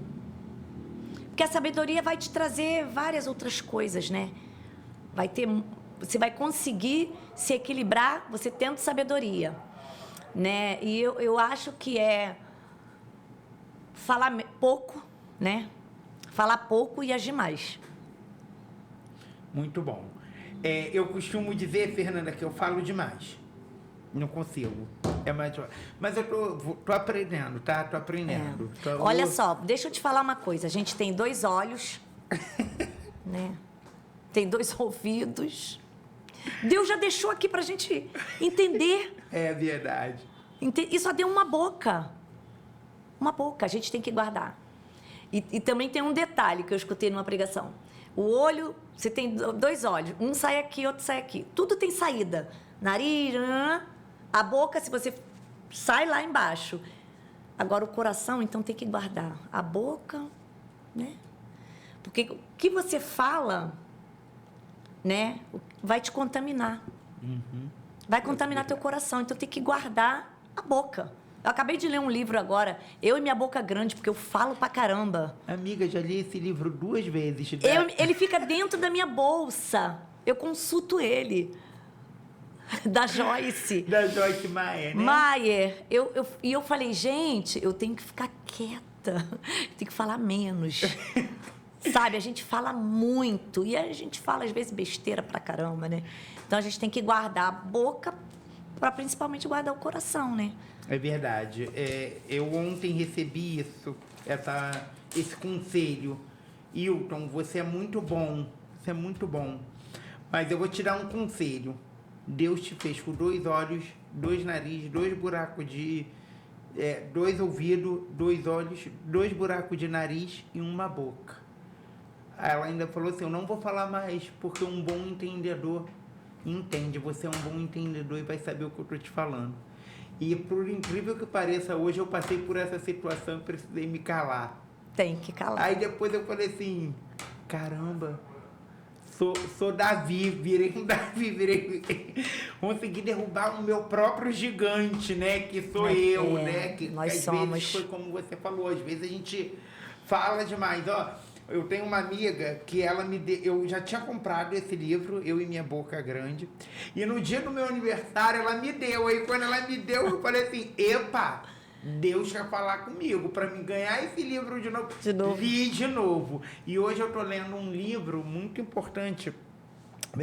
Porque a sabedoria vai te trazer várias outras coisas, né? Você vai conseguir se equilibrar você tendo sabedoria, né? E eu acho que falar pouco, né? Falar pouco e agir mais. Muito bom. Eu costumo dizer, Fernanda, que eu falo demais. Não consigo. Mas eu tô aprendendo, tá? Tô aprendendo. Olha só, deixa eu te falar uma coisa. A gente tem 2 olhos, né? Tem 2 ouvidos. Deus já deixou aqui pra gente entender. É verdade. E só deu uma boca. Uma boca, a gente tem que guardar. E também tem um detalhe que eu escutei numa pregação. O olho, você tem 2 olhos. Um sai aqui, outro sai aqui. Tudo tem saída. Nariz, a boca, se você sai lá embaixo. Agora, o coração, então, tem que guardar. A boca, né? Porque o que você fala... né? Vai te contaminar. Vai contaminar teu coração. Então, tem que guardar a boca. Eu acabei de ler um livro agora, Eu e Minha Boca Grande, porque eu falo pra caramba. Amiga, já li esse livro 2 vezes. Ele fica dentro da minha bolsa. Eu consulto ele. Da Joyce. Da Joyce Meyer, né? Meyer. E eu falei, gente, eu tenho que ficar quieta. Tenho que falar menos. Sabe, a gente fala muito e a gente fala, às vezes, besteira pra caramba, né? Então, a gente tem que guardar a boca para principalmente guardar o coração, né? É verdade. Eu ontem recebi esse conselho. Hilton, você é muito bom. Você é muito bom. Mas eu vou te dar um conselho. Deus te fez com 2 olhos, 2 narizes, 2 buracos de... 2 ouvidos, 2 olhos, 2 buracos de nariz e uma boca. Ela ainda falou assim, eu não vou falar mais, porque um bom entendedor entende. Você é um bom entendedor e vai saber o que eu estou te falando. E por incrível que pareça, hoje eu passei por essa situação e precisei me calar. Tem que calar. Aí depois eu falei assim, caramba, sou Davi, virei um Davi, consegui derrubar o meu próprio gigante, né? Que sou eu, né? Que nós às somos. vezes foi como você falou, às vezes a gente fala demais, ó. Eu tenho uma amiga que ela me deu... Eu já tinha comprado esse livro, Eu e Minha Boca Grande. E no dia do meu aniversário, ela me deu. Aí, quando ela me deu, eu falei assim, epa, Deus quer falar comigo para me ganhar esse livro de novo. Li de novo. E hoje eu tô lendo um livro muito importante,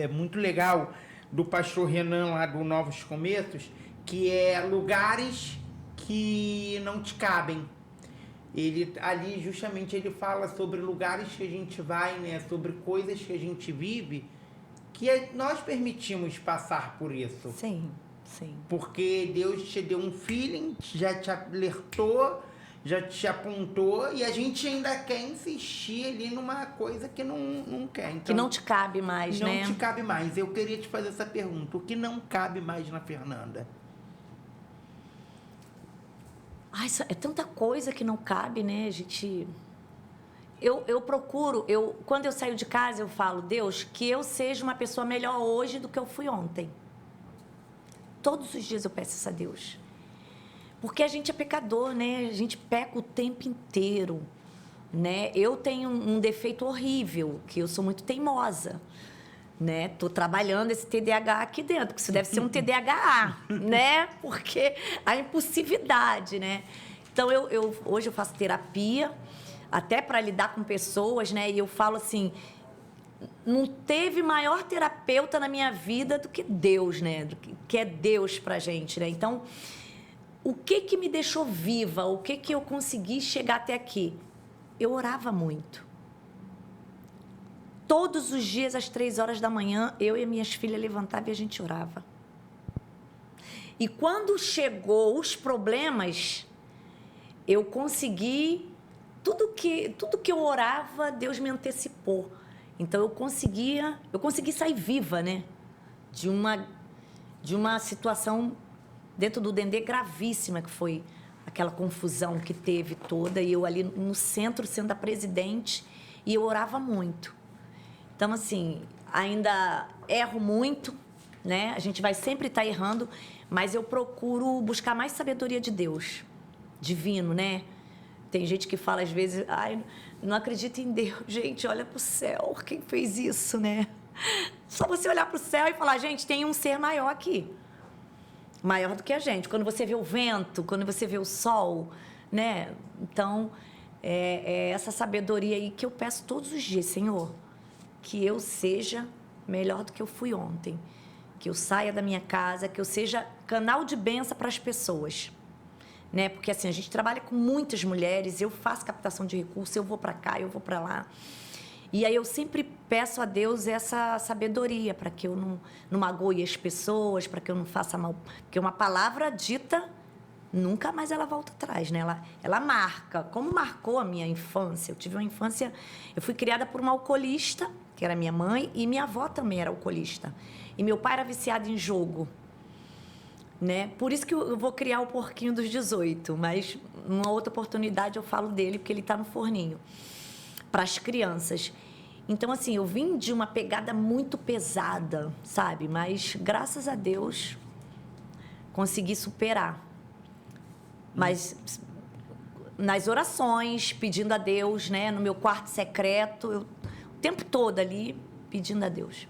muito legal, do pastor Renan, lá do Novos Começos, que é Lugares que Não Te Cabem. Ali justamente ele fala sobre lugares que a gente vai, né? Sobre coisas que a gente vive, que nós permitimos passar por isso. Sim. Sim. Porque Deus te deu um feeling, já te alertou, já te apontou, e a gente ainda quer insistir ali numa coisa que não quer. Então, Que não te cabe mais, não né? te cabe mais. Eu queria te fazer essa pergunta. O que não cabe mais na Fernanda? Ai, é tanta coisa que não cabe, né, gente? Eu procuro, quando eu saio de casa, eu falo, Deus, que eu seja uma pessoa melhor hoje do que eu fui ontem. Todos os dias eu peço isso a Deus. Porque a gente é pecador, né? A gente peca o tempo inteiro, né? Eu tenho um defeito horrível, que eu sou muito teimosa, né? Tô trabalhando esse TDAH aqui dentro, que isso deve ser um TDAH, né? Porque a impulsividade, né? Então, hoje eu faço terapia, até para lidar com pessoas, né? E eu falo assim, não teve maior terapeuta na minha vida do que Deus, né? Que é Deus pra gente, né? Então, o que me deixou viva? O que eu consegui chegar até aqui? Eu orava muito. Todos os dias, às 3 horas da manhã, eu e minhas filhas levantavam e a gente orava. E quando chegou os problemas, eu consegui... Tudo que eu orava, Deus me antecipou. Então, eu consegui sair viva, né? De uma situação dentro do Dendê gravíssima, que foi aquela confusão que teve toda, e eu ali no centro, sendo a presidente, e eu orava muito. Então, assim, ainda erro muito, né? A gente vai sempre estar errando, mas eu procuro buscar mais sabedoria de Deus, divino, né? Tem gente que fala às vezes, ai, não acredito em Deus. Gente, olha para o céu, quem fez isso, né? Só você olhar para o céu e falar, gente, tem um ser maior aqui. Maior do que a gente. Quando você vê o vento, quando você vê o sol, né? Então, é essa sabedoria aí que eu peço todos os dias, Senhor, que eu seja melhor do que eu fui ontem. Que eu saia da minha casa, que eu seja canal de bênção para as pessoas. Né? Porque assim, a gente trabalha com muitas mulheres, eu faço captação de recursos, eu vou para cá, eu vou para lá. E aí eu sempre peço a Deus essa sabedoria para que eu não magoe as pessoas, para que eu não faça mal. Porque uma palavra dita, nunca mais ela volta atrás, né? Ela marca, como marcou a minha infância. Eu tive uma infância... Eu fui criada por uma alcoolista, que era minha mãe, e minha avó também era alcoolista. E meu pai era viciado em jogo. Né? Por isso que eu vou criar o porquinho dos 18, mas numa outra oportunidade eu falo dele, porque ele está no forninho, para as crianças. Então, assim, eu vim de uma pegada muito pesada, sabe? Mas, graças a Deus, consegui superar. Mas, nas orações, pedindo a Deus, né? No meu quarto secreto, o tempo todo ali, pedindo a Deus.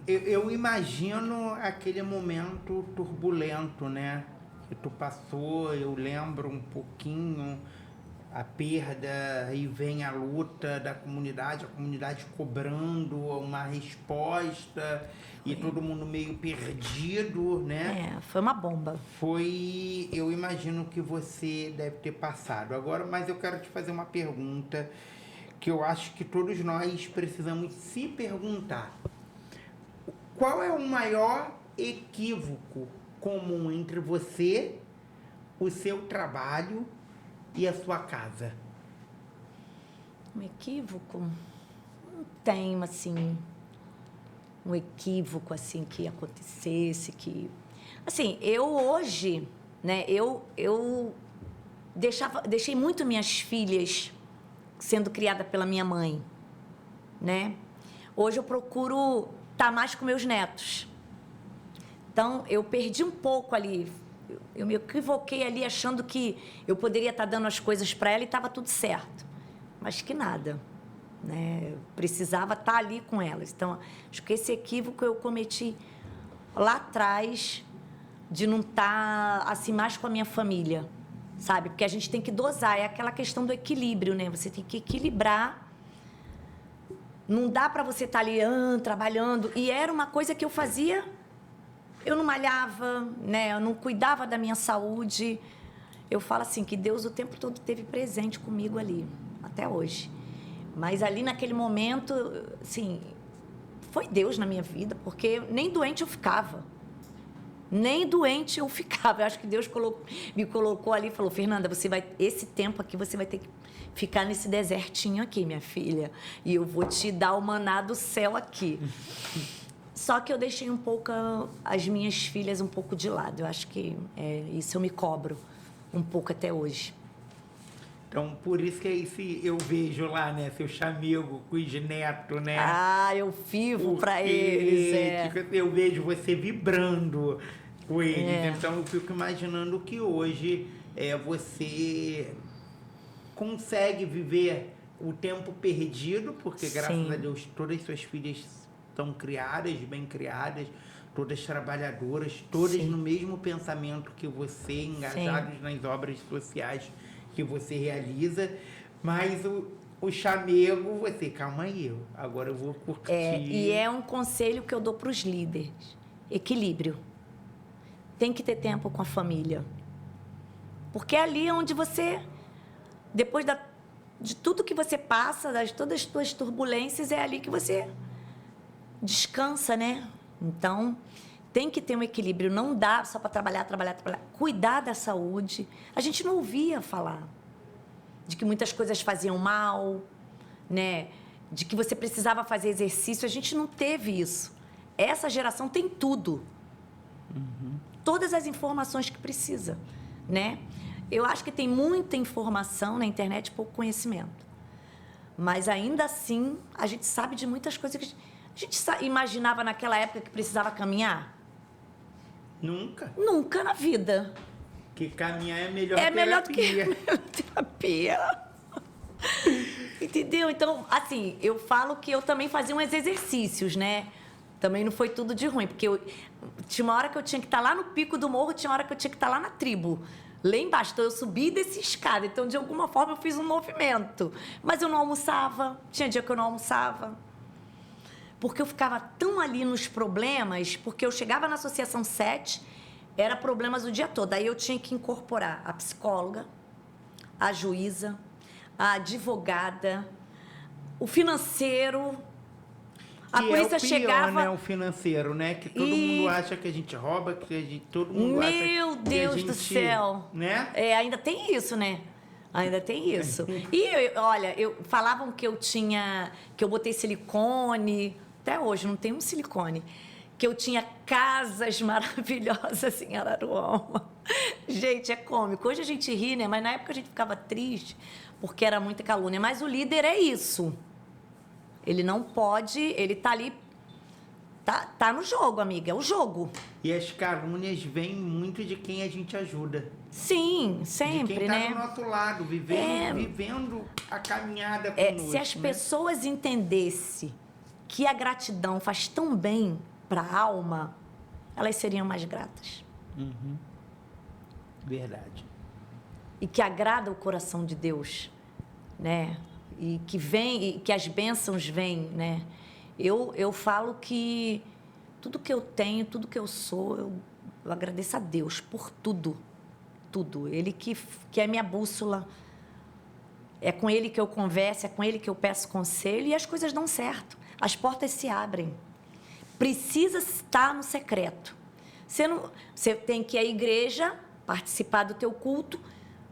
Eu imagino aquele momento turbulento, né? Que tu passou, eu lembro um pouquinho a perda, e vem a luta da comunidade, a comunidade cobrando uma resposta e todo mundo meio perdido, né? Foi uma bomba. Eu imagino que você deve ter passado. Agora, mas eu quero te fazer uma pergunta que eu acho que todos nós precisamos se perguntar. Qual é o maior equívoco comum entre você, o seu trabalho e a sua casa? Um equívoco? Não tenho, assim, um equívoco, assim, que acontecesse, que... Assim, eu hoje, né, eu deixei muito minhas filhas sendo criada pela minha mãe, né? Hoje eu procuro estar mais com meus netos. Então, eu perdi um pouco ali. Eu me equivoquei ali achando que eu poderia estar dando as coisas para ela e estava tudo certo. Mas que nada, né? Eu precisava estar ali com elas. Então, acho que esse equívoco eu cometi lá atrás de não estar assim mais com a minha família, sabe? Porque a gente tem que dosar, é aquela questão do equilíbrio, né? Você tem que equilibrar. Não dá para você estar ali trabalhando. E era uma coisa que eu fazia, eu não malhava, né? Eu não cuidava da minha saúde. Eu falo assim, que Deus o tempo todo esteve presente comigo ali, até hoje. Mas ali naquele momento, assim, foi Deus na minha vida, porque nem doente eu ficava. Nem doente eu ficava. Eu acho que Deus me colocou ali e falou, Fernanda, esse tempo aqui você vai ter que ficar nesse desertinho aqui, minha filha. E eu vou te dar o maná do céu aqui. Só que eu deixei um pouco as minhas filhas um pouco de lado. Eu acho que isso eu me cobro um pouco até hoje. Então, por isso que eu vejo lá, né, seu chamego com os netos, né? Ah, eu vivo para eles, Eu vejo você vibrando com eles. Então, eu fico imaginando que hoje você consegue viver o tempo perdido, porque, graças a Deus, todas as suas filhas estão criadas, bem criadas, todas trabalhadoras, todas no mesmo pensamento que você, engajados nas obras sociais que você realiza, mas o chamego, calma aí, agora eu vou curtir. E é um conselho que eu dou para os líderes, equilíbrio. Tem que ter tempo com a família, porque é ali onde você, depois de tudo que você passa, todas as suas turbulências, é ali que você descansa, né? Então, tem que ter um equilíbrio, não dá só para trabalhar. Cuidar da saúde. A gente não ouvia falar de que muitas coisas faziam mal, né? De que você precisava fazer exercício. A gente não teve isso. Essa geração tem tudo. Todas as informações que precisa, né? Eu acho que tem muita informação na internet e pouco conhecimento. Mas, ainda assim, a gente sabe de muitas coisas que a gente imaginava naquela época que precisava caminhar. Nunca. Nunca na vida. Que caminhar é melhor terapia. É melhor do que terapia. Entendeu? Então, assim, eu falo que eu também fazia uns exercícios, né? Também não foi tudo de ruim, porque tinha uma hora que eu tinha que estar lá no pico do morro, tinha uma hora que eu tinha que estar lá na tribo. Lá embaixo, então eu subi e desci escada. Então, de alguma forma, eu fiz um movimento. Mas eu não almoçava. Tinha dia que eu não almoçava. Porque eu ficava tão ali nos problemas, porque eu chegava na Associação 7, era problemas o dia todo. Aí eu tinha que incorporar a psicóloga, a juíza, a advogada, o financeiro. A polícia chegava, né, o financeiro, né? Que todo mundo acha que a gente rouba, todo mundo acha que a gente... Meu Deus do céu! Né? Ainda tem isso, né? Ainda tem isso. E, olha, falavam que eu botei silicone... Até hoje, não tem um silicone. Que eu tinha casas maravilhosas em Araruama. Gente, é cômico. Hoje a gente ri, né? Mas na época a gente ficava triste, porque era muita calúnia. Mas o líder é isso. Ele não pode... Ele tá ali... Tá no jogo, amiga. É o jogo. E as calúnias vêm muito de quem a gente ajuda. Sim, sempre, de quem tá né? do nosso lado, vivendo a caminhada conosco. Se as pessoas entendessem que a gratidão faz tão bem para a alma, elas seriam mais gratas. Verdade. E que agrada o coração de Deus, né? E que as bênçãos vêm, né? Eu falo que tudo que eu tenho, tudo que eu sou, eu agradeço a Deus por tudo. Tudo. Ele que é minha bússola. É com Ele que eu converso, é com Ele que eu peço conselho e as coisas dão certo. As portas se abrem. Precisa estar no secreto. Você tem que ir à igreja, participar do teu culto,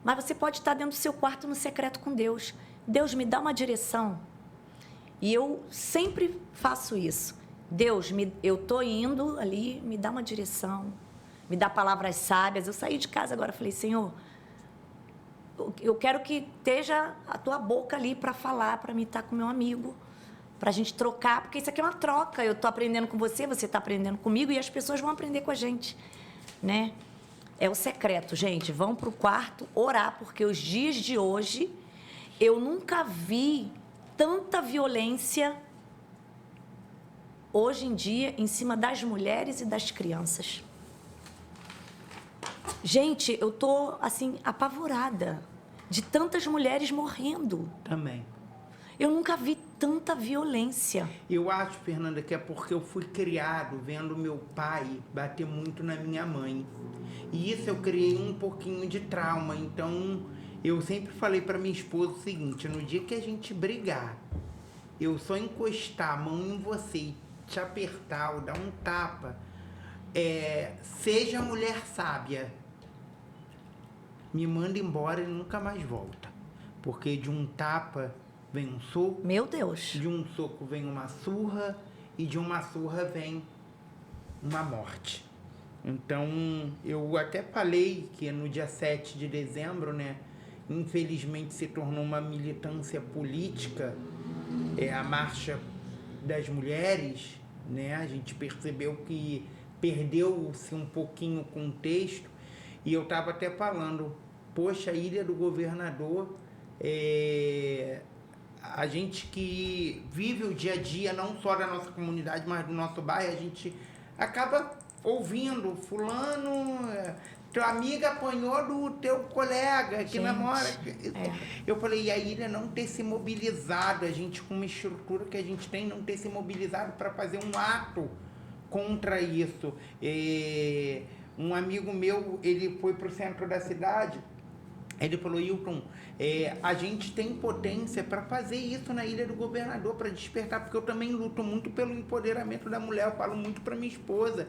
mas você pode estar dentro do seu quarto no secreto com Deus. Deus, me dá uma direção. E eu sempre faço isso. Deus, eu estou indo ali, me dá uma direção, me dá palavras sábias. Eu saí de casa agora, falei, Senhor, eu quero que esteja a tua boca ali para falar, para mim estar com meu amigo, para a gente trocar, porque isso aqui é uma troca. Eu estou aprendendo com você, você está aprendendo comigo e as pessoas vão aprender com a gente, né? É o secreto, gente. Vão para o quarto orar, porque os dias de hoje eu nunca vi tanta violência hoje em dia em cima das mulheres e das crianças. Gente, eu tô assim apavorada de tantas mulheres morrendo. Também. Eu nunca vi tanta violência. Eu acho, Fernanda, que é porque eu fui criado vendo meu pai bater muito na minha mãe. E isso eu criei um pouquinho de trauma. Então, eu sempre falei para minha esposa o seguinte: no dia que a gente brigar, eu só encostar a mão em você e te apertar ou dar um tapa, seja mulher sábia. Me manda embora e nunca mais volta. Porque de um tapa vem um soco. Meu Deus. De um soco vem uma surra. E de uma surra vem uma morte. Então, eu até falei que no dia 7 de dezembro, né, infelizmente se tornou uma militância política, a Marcha das Mulheres, né, a gente percebeu que perdeu-se um pouquinho o contexto, e eu estava até falando, poxa, a Ilha do Governador, a gente que vive o dia a dia, não só da nossa comunidade, mas do nosso bairro, a gente acaba ouvindo, fulano, tua amiga apanhou do teu colega que namora. Eu falei, e a ilha não ter se mobilizado, a gente com uma estrutura que a gente tem, não ter se mobilizado para fazer um ato contra isso. Um amigo meu, ele foi para o centro da cidade, ele falou, Hilton, a gente tem potência para fazer isso na Ilha do Governador, para despertar, porque eu também luto muito pelo empoderamento da mulher, eu falo muito para minha esposa.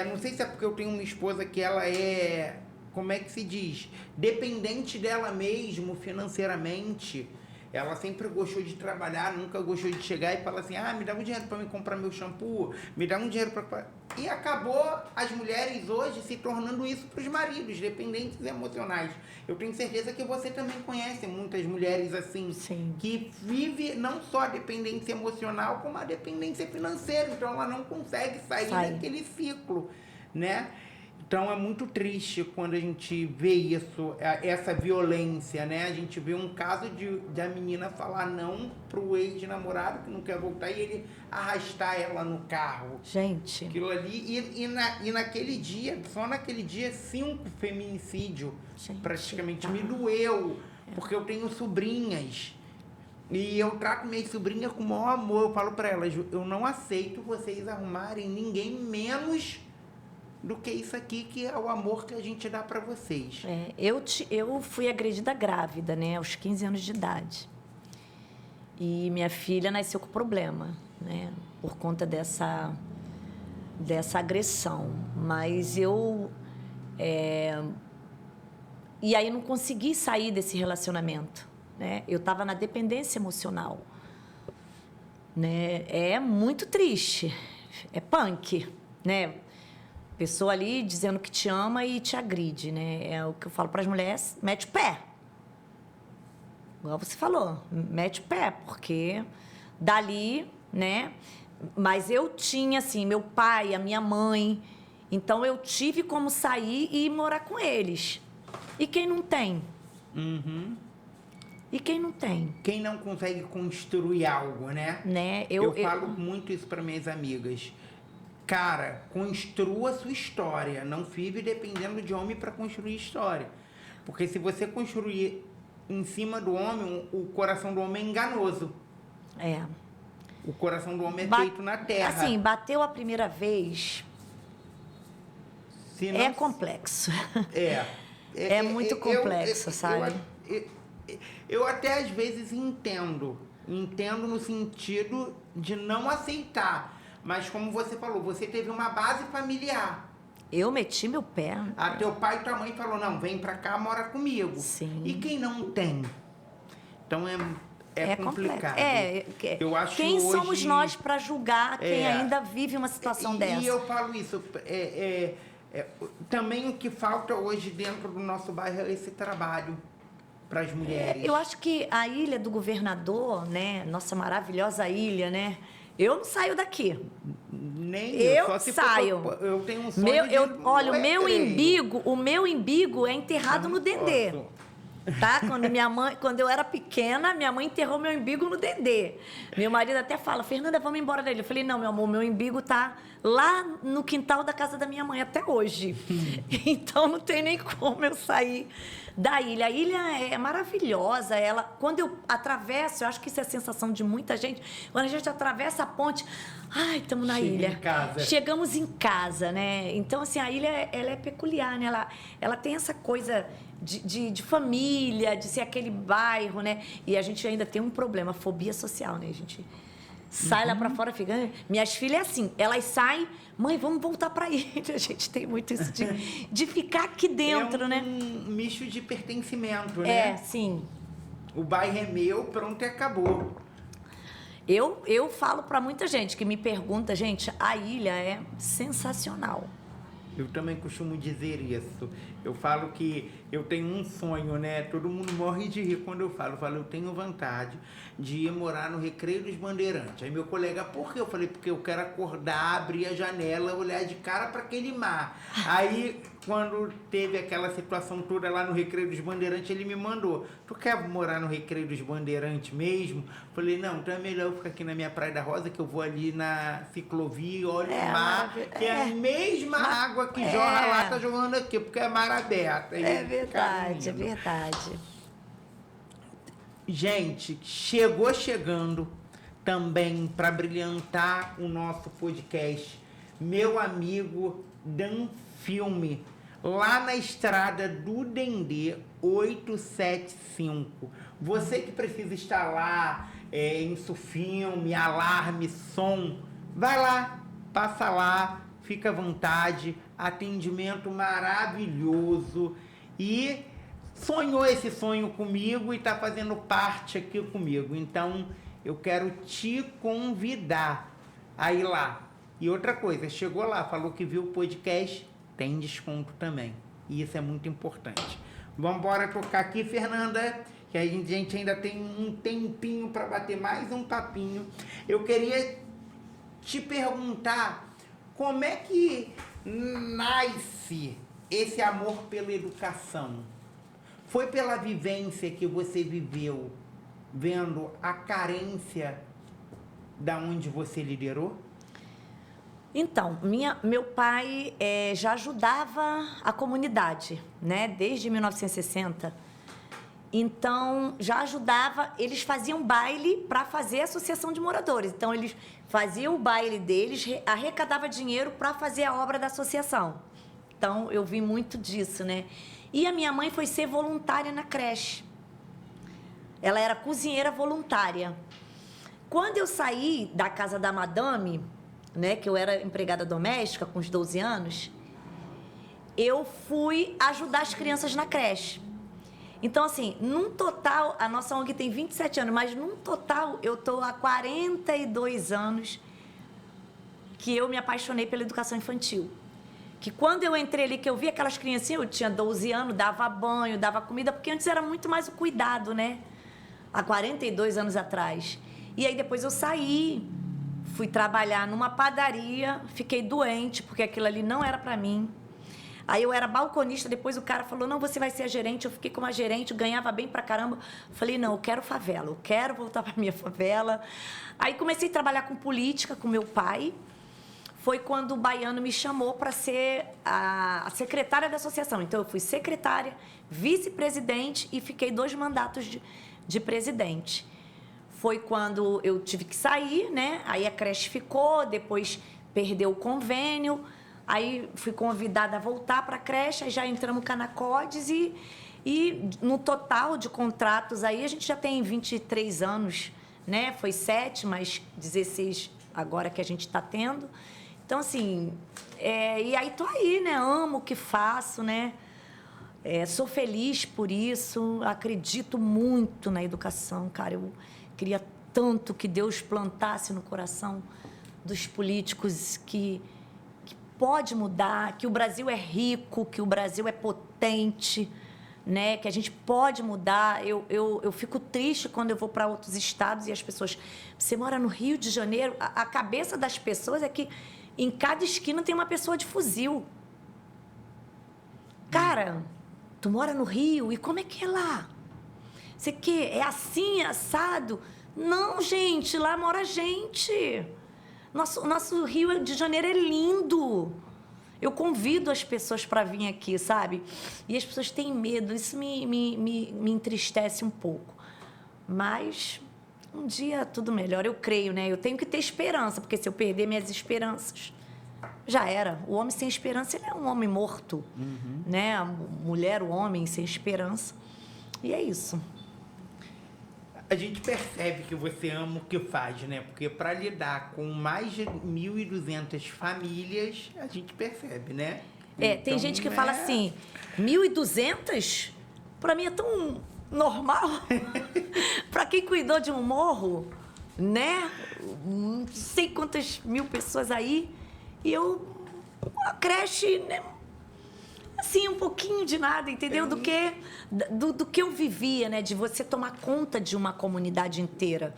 Não sei se é porque eu tenho uma esposa que ela é, como é que se diz, dependente dela mesmo financeiramente. Ela sempre gostou de trabalhar, nunca gostou de chegar e falar assim, me dá um dinheiro para mim comprar meu shampoo, me dá um dinheiro para... E acabou as mulheres hoje se tornando isso para os maridos, dependentes emocionais. Eu tenho certeza que você também conhece muitas mulheres assim, sim, que vivem não só a dependência emocional, como a dependência financeira. Então ela não consegue sair daquele ciclo, né? Então é muito triste quando a gente vê isso, essa violência, né? A gente vê um caso de a menina falar não pro ex-namorado que não quer voltar e ele arrastar ela no carro. Gente. Aquilo ali, e naquele dia, só naquele dia, 5 feminicídios, praticamente. Me doeu, porque eu tenho sobrinhas. E eu trato minhas sobrinhas com o maior amor. Eu falo para elas, eu não aceito vocês arrumarem ninguém menos do que isso aqui, que é o amor que a gente dá para vocês. Eu fui agredida grávida, né, aos 15 anos de idade. E minha filha nasceu com problema, né, por conta dessa agressão. Mas eu... E aí não consegui sair desse relacionamento, né? Eu estava na dependência emocional, né? É muito triste, é punk, né? Pessoa ali dizendo que te ama e te agride, né? É o que eu falo para as mulheres, mete o pé. Igual você falou, mete o pé, porque dali, né? Mas eu tinha, assim, meu pai, a minha mãe, então eu tive como sair e ir morar com eles. E quem não tem? Uhum. E quem não tem? Quem não consegue construir algo, né? Eu falo muito isso para minhas amigas. Cara, construa a sua história. Não vive dependendo de homem para construir história. Porque se você construir em cima do homem, o coração do homem é enganoso. O coração do homem é feito na terra. Assim, bateu a primeira vez, é complexo. É muito complexo, sabe? Eu até às vezes entendo no sentido de não aceitar. Mas como você falou, você teve uma base familiar. Eu meti meu pé. Teu pai e tua mãe falou, não, vem pra cá, mora comigo. Sim. E quem não tem? Então é complicado. Eu acho quem hoje... somos nós para julgar quem ainda vive uma situação dessa? E eu falo isso, também o que falta hoje dentro do nosso bairro é esse trabalho para as mulheres. Eu acho que a Ilha do Governador, né, nossa maravilhosa ilha, né, eu não saio daqui. Nem eu só se saio. Eu tenho um sonho olha, o meu umbigo é enterrado no Dendê. Tá? Quando eu era pequena, minha mãe enterrou meu umbigo no Dendê. Meu marido até fala, Fernanda, vamos embora dele. Eu falei, não, meu amor, meu umbigo tá lá no quintal da casa da minha mãe até hoje. Então não tem nem como eu sair da ilha. A ilha é maravilhosa. Quando eu atravesso, eu acho que isso é a sensação de muita gente, quando a gente atravessa a ponte, estamos na ilha. Em casa. Chegamos em casa, né? Então, assim, a ilha, ela é peculiar, né? Ela tem essa coisa de família, de ser aquele bairro, né? E a gente ainda tem um problema, fobia social, né? A gente sai lá para fora, fica... Minhas filhas é assim, elas saem, mãe, vamos voltar para ilha. A gente tem muito isso de ficar aqui dentro, né? Um misto de pertencimento, né? É, sim. O bairro é meu, pronto e acabou. Eu falo para muita gente que me pergunta, gente, a ilha é sensacional. Eu também costumo dizer isso. Eu falo que eu tenho um sonho, né? Todo mundo morre de rir quando eu falo. Eu falo, eu tenho vontade de ir morar no Recreio dos Bandeirantes. Aí meu colega, por quê? Eu falei, porque eu quero acordar, abrir a janela, olhar de cara para aquele mar. Aí, quando teve aquela situação toda lá no Recreio dos Bandeirantes, ele me mandou, tu quer morar no Recreio dos Bandeirantes mesmo? Eu falei, não, então é melhor eu ficar aqui na minha Praia da Rosa, que eu vou ali na ciclovia, olho o mar, que é a mesma água que jorra lá, tá jogando aqui, porque é mar aberto. É verdade, é verdade. Gente, chegando também para brilhantar o nosso podcast, meu amigo Dan Filme, lá na estrada do Dendê 875. Você que precisa instalar Insufilme, alarme, som, vai lá, passa lá, fica à vontade, atendimento maravilhoso e sonhou esse sonho comigo e está fazendo parte aqui comigo. Então, eu quero te convidar a ir lá. E outra coisa, chegou lá, falou que viu o podcast, tem desconto também. E isso é muito importante. Vamos embora tocar aqui, Fernanda, que a gente ainda tem um tempinho para bater mais um papinho. Eu queria te perguntar como é que nasce esse amor pela educação. Foi pela vivência que você viveu, vendo a carência da onde você liderou? Então, meu pai já ajudava a comunidade, né? Desde 1960. Então, já ajudava, eles faziam baile para fazer a associação de moradores. Então, eles faziam o baile deles, arrecadava dinheiro para fazer a obra da associação. Então, eu vi muito disso, né? E a minha mãe foi ser voluntária na creche. Ela era cozinheira voluntária. Quando eu saí da casa da madame, né, que eu era empregada doméstica com os 12 anos, eu fui ajudar as crianças na creche. Então, assim, num total, a nossa ONG tem 27 anos, mas num total eu estou há 42 anos que eu me apaixonei pela educação infantil. Que quando eu entrei ali, que eu vi aquelas criancinhas, eu tinha 12 anos, dava banho, dava comida, porque antes era muito mais o cuidado, né? Há 42 anos atrás. E aí depois eu saí, fui trabalhar numa padaria, fiquei doente, porque aquilo ali não era para mim. Aí eu era balconista, depois o cara falou, não, você vai ser a gerente. Eu fiquei como a gerente, ganhava bem pra caramba. Falei, não, eu quero favela, eu quero voltar pra minha favela. Aí comecei a trabalhar com política, com meu pai. Foi quando o Baiano me chamou para ser a secretária da associação. Então, eu fui secretária, vice-presidente e fiquei 2 mandatos de presidente. Foi quando eu tive que sair, né? Aí a creche ficou, depois perdeu o convênio. Aí fui convidada a voltar para a creche, aí já entramos no Canacodes e no total de contratos aí a gente já tem 23 anos, né? Foi 7, mas 16 agora que a gente está tendo. Então, assim, e aí tô aí, né? Amo o que faço, né? Sou feliz por isso, acredito muito na educação, cara. Eu queria tanto que Deus plantasse no coração dos políticos que pode mudar, que o Brasil é rico, que o Brasil é potente, né? Que a gente pode mudar. Eu fico triste quando eu vou para outros estados e as pessoas... Você mora no Rio de Janeiro, a cabeça das pessoas é que em cada esquina tem uma pessoa de fuzil. Cara, tu mora no Rio, e como é que é lá? Você que é assim, assado? Não, gente, lá mora gente. Nosso Rio de Janeiro é lindo. Eu convido as pessoas para vir aqui, sabe? E as pessoas têm medo, isso me entristece um pouco. Mas um dia tudo melhor, eu creio, né? Eu tenho que ter esperança, porque se eu perder minhas esperanças, já era. O homem sem esperança, ele é um homem morto, né? A mulher, o homem sem esperança. E é isso. A gente percebe que você ama o que faz, né? Porque para lidar com mais de 1.200 famílias, a gente percebe, né? Tem Então, gente que fala assim, 1.200? Para mim é tão normal. Para quem cuidou de um morro, né? Não sei quantas mil pessoas aí. E a creche, né? Assim, um pouquinho de nada, entendeu? Do que eu vivia, né? De você tomar conta de uma comunidade inteira,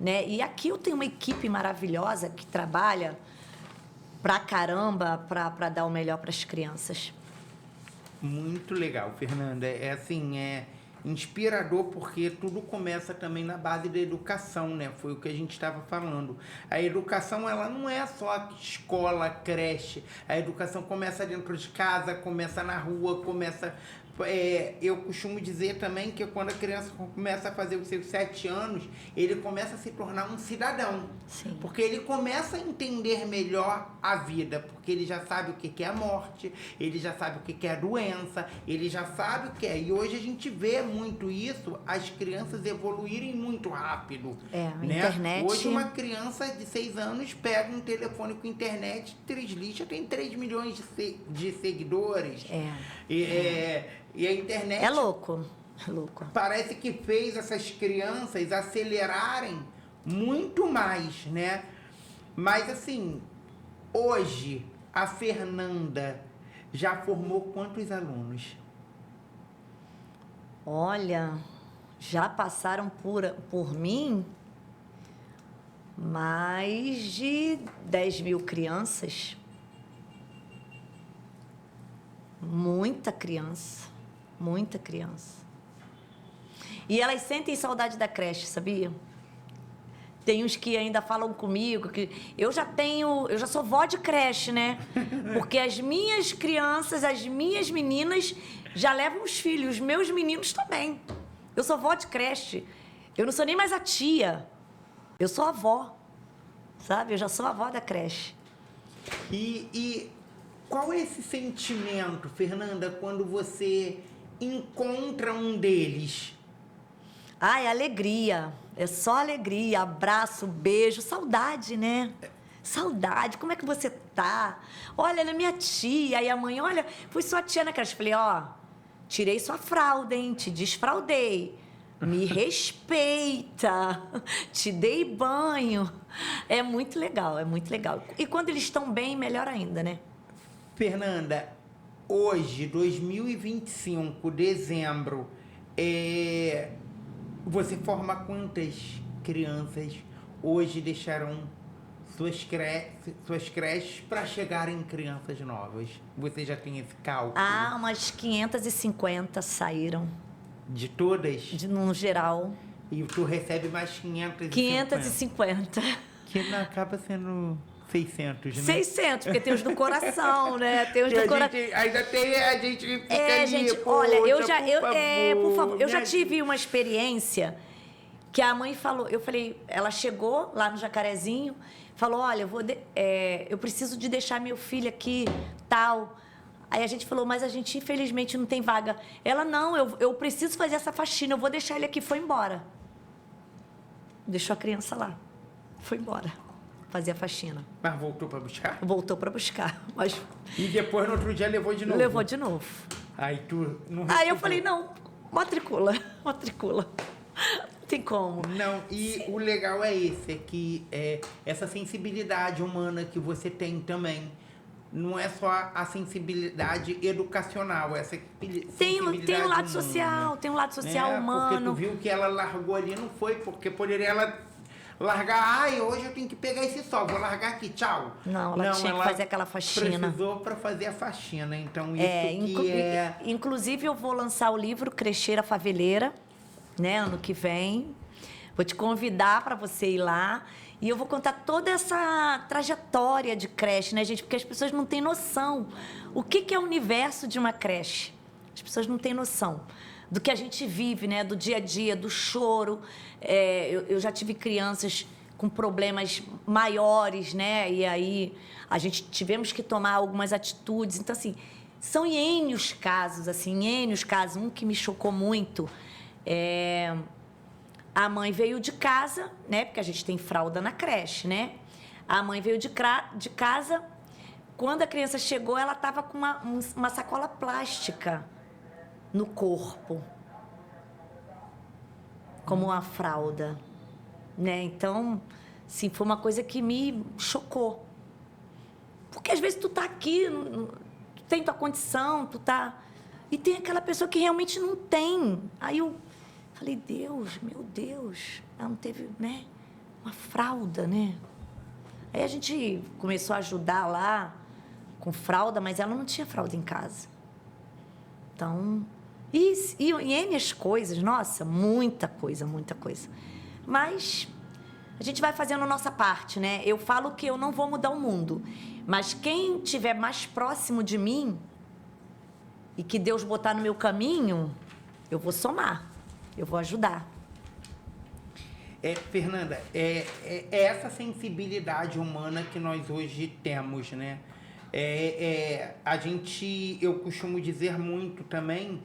né? E aqui eu tenho uma equipe maravilhosa que trabalha pra caramba para dar o melhor para as crianças. Muito legal, Fernanda. É inspirador porque tudo começa também na base da educação, né? Foi o que a gente estava falando. A educação, ela não é só escola, creche. A educação começa dentro de casa, começa na rua, começa... eu costumo dizer também que quando a criança começa a fazer os seus 7 anos, ele começa a se tornar um cidadão. Sim. Porque ele começa a entender melhor a vida, porque ele já sabe o que é a morte, ele já sabe o que é a doença, ele já sabe o que é. E hoje a gente vê muito isso, as crianças evoluírem muito rápido. A né? internet... Hoje uma criança de 6 anos pega um telefone com internet, Trislicha tem 3 milhões de seguidores. E a internet... É louco. Parece que fez essas crianças acelerarem muito mais, né? Mas, assim, hoje, a Fernanda já formou quantos alunos? Olha, já passaram por mim mais de 10 mil crianças. Muita criança. E elas sentem saudade da creche, sabia? Tem uns que ainda falam comigo que eu já sou vó de creche, né? Porque as minhas crianças, as minhas meninas já levam os filhos, os meus meninos também. Eu sou vó de creche. Eu não sou nem mais a tia. Eu sou a avó, sabe? Eu já sou a avó da creche. E qual é esse sentimento, Fernanda, quando você encontra um deles? É alegria. É só alegria, abraço, beijo, saudade, né? Saudade, como é que você tá? Olha, ela é minha tia. E a mãe, olha, fui sua tia na creche. Falei, tirei sua fralda, hein? Te desfraldei. Me respeita. Te dei banho. É muito legal, é muito legal. E quando eles estão bem, melhor ainda, né? Fernanda, hoje, 2025, dezembro, você forma quantas crianças hoje deixaram suas creches para chegarem crianças novas? Você já tem esse cálculo? Umas 550 saíram. De todas? No geral. E tu recebe mais 550? 550. Que não acaba sendo 600, né? 600, porque tem os do coração, né? Tem os do coração. Ainda tem, a gente fica ali, gente, poxa, olha, por favor, eu já ajuda. tive uma experiência que a mãe falou, ela chegou lá no Jacarezinho, falou, olha, eu preciso de deixar meu filho aqui, tal. Aí a gente falou, mas a gente infelizmente não tem vaga. Ela, não, eu preciso fazer essa faxina, eu vou deixar ele aqui, foi embora. Deixou a criança lá, foi embora. Fazer a faxina. Mas voltou para buscar? Voltou para buscar. Mas... E depois, no outro dia, levou de novo? Levou de novo. Aí tu não recusou. Aí eu falei, não, matricula. Não tem como. Não, e o legal é esse, é que essa sensibilidade humana que você tem também, não é só a sensibilidade educacional, essa sensibilidade tem um lado humana, social, tem um lado social humano. Porque tu viu que ela largou ali, não foi porque poderia ela largar, hoje eu tenho que pegar esse sol, vou largar aqui, tchau. Não, ela tinha que fazer aquela faxina. Precisou para fazer a faxina, então isso Inclusive, eu vou lançar o livro Crecheira Faveleira, né, ano que vem. Vou te convidar para você ir lá e eu vou contar toda essa trajetória de creche, né, gente? Porque as pessoas não têm noção. O que é o universo de uma creche? As pessoas não têm noção do que a gente vive, né? Do dia a dia, do choro. Eu já tive crianças com problemas maiores, né? E aí tivemos que tomar algumas atitudes. Então, assim, são N casos, assim, N casos. Um que me chocou muito A mãe veio de casa, né? Porque a gente tem fralda na creche, né? A mãe veio de casa. Quando a criança chegou, ela estava com uma sacola plástica no corpo, como uma fralda, né? Então, sim, foi uma coisa que me chocou. Porque às vezes tu tá aqui, tu tem tua condição, tu tá... E tem aquela pessoa que realmente não tem. Aí eu falei, Deus, meu Deus, ela não teve, né, uma fralda, né? Aí a gente começou a ajudar lá com fralda, mas ela não tinha fralda em casa. Então, e N as coisas, nossa, muita coisa, muita coisa. Mas a gente vai fazendo a nossa parte, né? Eu falo que eu não vou mudar o mundo, mas quem estiver mais próximo de mim e que Deus botar no meu caminho, eu vou somar, eu vou ajudar. Fernanda, é essa sensibilidade humana que nós hoje temos, né? Eu costumo dizer muito também,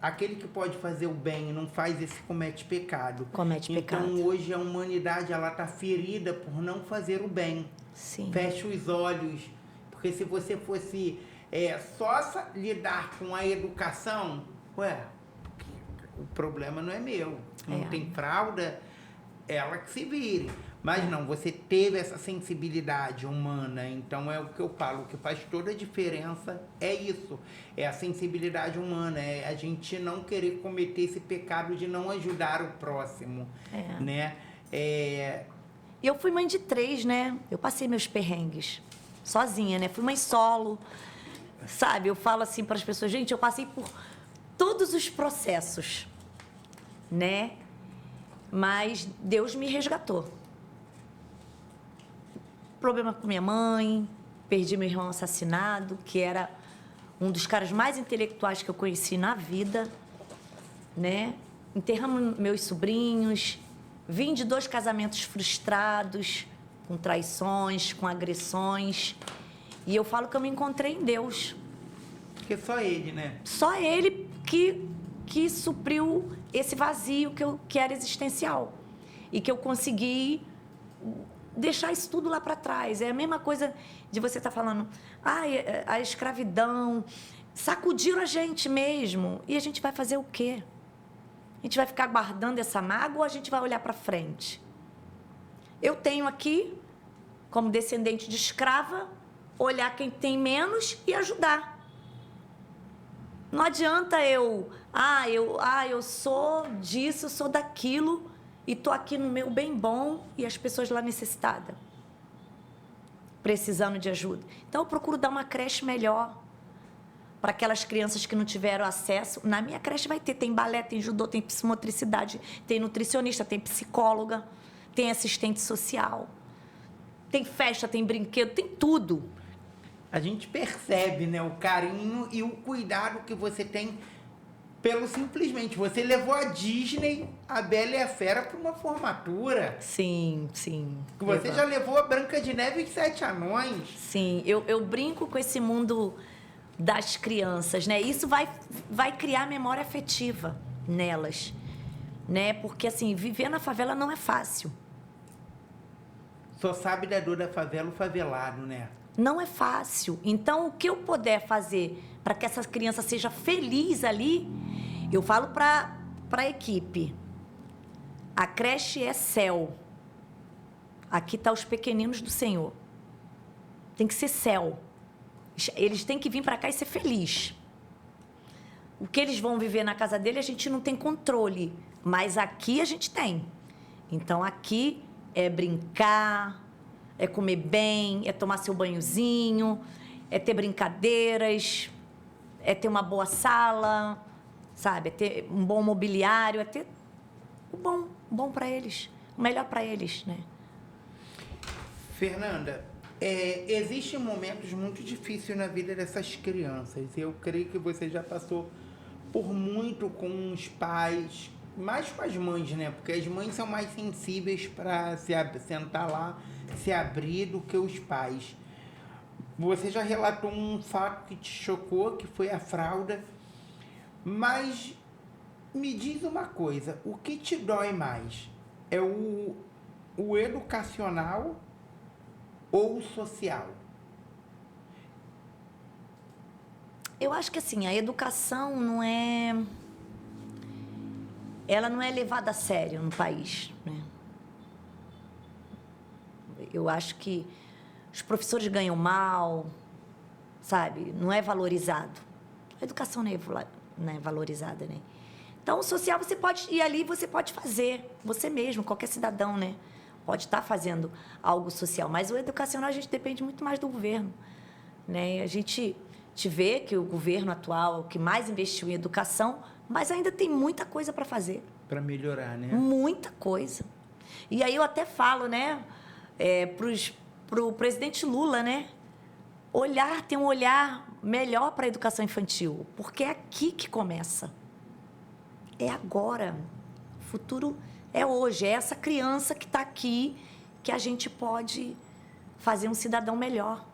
aquele que pode fazer o bem e não faz, esse comete pecado. Comete pecado. Então, hoje a humanidade, ela está ferida por não fazer o bem. Sim. Fecha os olhos, porque se você fosse só lidar com a educação, o problema não é meu. Não tem fralda, ela que se vire. Mas não, você teve essa sensibilidade humana, então é o que eu falo, o que faz toda a diferença é isso, é a sensibilidade humana, é a gente não querer cometer esse pecado de não ajudar o próximo, né? Eu fui mãe de 3, né? Eu passei meus perrengues sozinha, né? Fui mãe solo, sabe? Eu falo assim para as pessoas, gente, eu passei por todos os processos, né? Mas Deus me resgatou. Problema com minha mãe, perdi meu irmão assassinado, que era um dos caras mais intelectuais que eu conheci na vida, né? Enterramos meus sobrinhos, vim de 2 casamentos frustrados, com traições, com agressões, e eu falo que eu me encontrei em Deus. Porque só Ele, né? Só Ele que supriu esse vazio que era existencial e que eu consegui deixar isso tudo lá para trás. É a mesma coisa de você estar falando, a escravidão sacudiram a gente mesmo. E a gente vai fazer o quê? A gente vai ficar guardando essa mágoa ou a gente vai olhar para frente? Eu tenho aqui, como descendente de escrava, olhar quem tem menos e ajudar. Não adianta eu sou disso, sou daquilo, e tô aqui no meu bem bom e as pessoas lá necessitadas, precisando de ajuda. Então, eu procuro dar uma creche melhor para aquelas crianças que não tiveram acesso. Na minha creche vai ter, tem balé, tem judô, tem psicomotricidade, tem nutricionista, tem psicóloga, tem assistente social, tem festa, tem brinquedo, tem tudo. A gente percebe, né, o carinho e o cuidado que você tem pelo simplesmente. Você levou a Disney, a Bela e a Fera, para uma formatura. Sim, sim. Você já levou a Branca de Neve e os 7 Anões. Sim, eu brinco com esse mundo das crianças, né? Isso vai criar memória afetiva nelas, né? Porque, assim, viver na favela não é fácil. Só sabe da dor da favela o favelado, né? Não é fácil. Então, o que eu puder fazer para que essa criança seja feliz ali, eu falo para a equipe. A creche é céu. Aqui estão os pequeninos do Senhor. Tem que ser céu. Eles têm que vir para cá e ser felizes. O que eles vão viver na casa dele, a gente não tem controle. Mas aqui a gente tem. Então, aqui é brincar, é comer bem, é tomar seu banhozinho, é ter brincadeiras, é ter uma boa sala, sabe? É ter um bom mobiliário, é ter o bom para eles, o melhor para eles, né? Fernanda, existem momentos muito difíceis na vida dessas crianças. Eu creio que você já passou por muito com os pais, mais com as mães, né? Porque as mães são mais sensíveis para sentar lá, se abrir do que os pais. Você já relatou um fato que te chocou, que foi a fralda, mas Me diz uma coisa, o que te dói mais? É o educacional ou o social? Eu acho que assim, a educação ela não é levada a sério no país, né? Eu acho que os professores ganham mal, sabe? Não é valorizado. A educação não é valorizada, né? Então, o social você pode ir ali, você pode fazer, você mesmo, qualquer cidadão, né? Pode estar fazendo algo social, mas o educacional a gente depende muito mais do governo, né? A gente te vê que o governo atual, que mais investiu em educação, mas ainda tem muita coisa para fazer. Para melhorar, né? Muita coisa. E aí eu até falo, né, pro presidente Lula, né, ter um olhar melhor para a educação infantil, porque é aqui que começa. É agora. O futuro é hoje, é essa criança que está aqui que a gente pode fazer um cidadão melhor.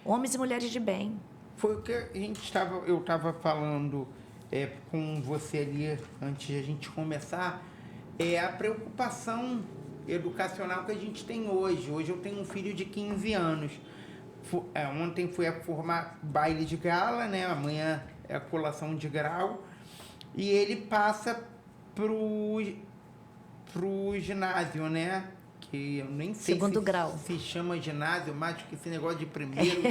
Homens e mulheres de bem. Foi o que eu estava falando com você ali, antes de a gente começar, a preocupação educacional que a gente tem hoje. Hoje eu tenho um filho de 15 anos. Ontem fui a formar baile de gala, né? Amanhã é a colação de grau. E ele passa pro ginásio, né? Que eu nem sei segundo grau. Se chama ginásio, mas acho que esse negócio de primeiro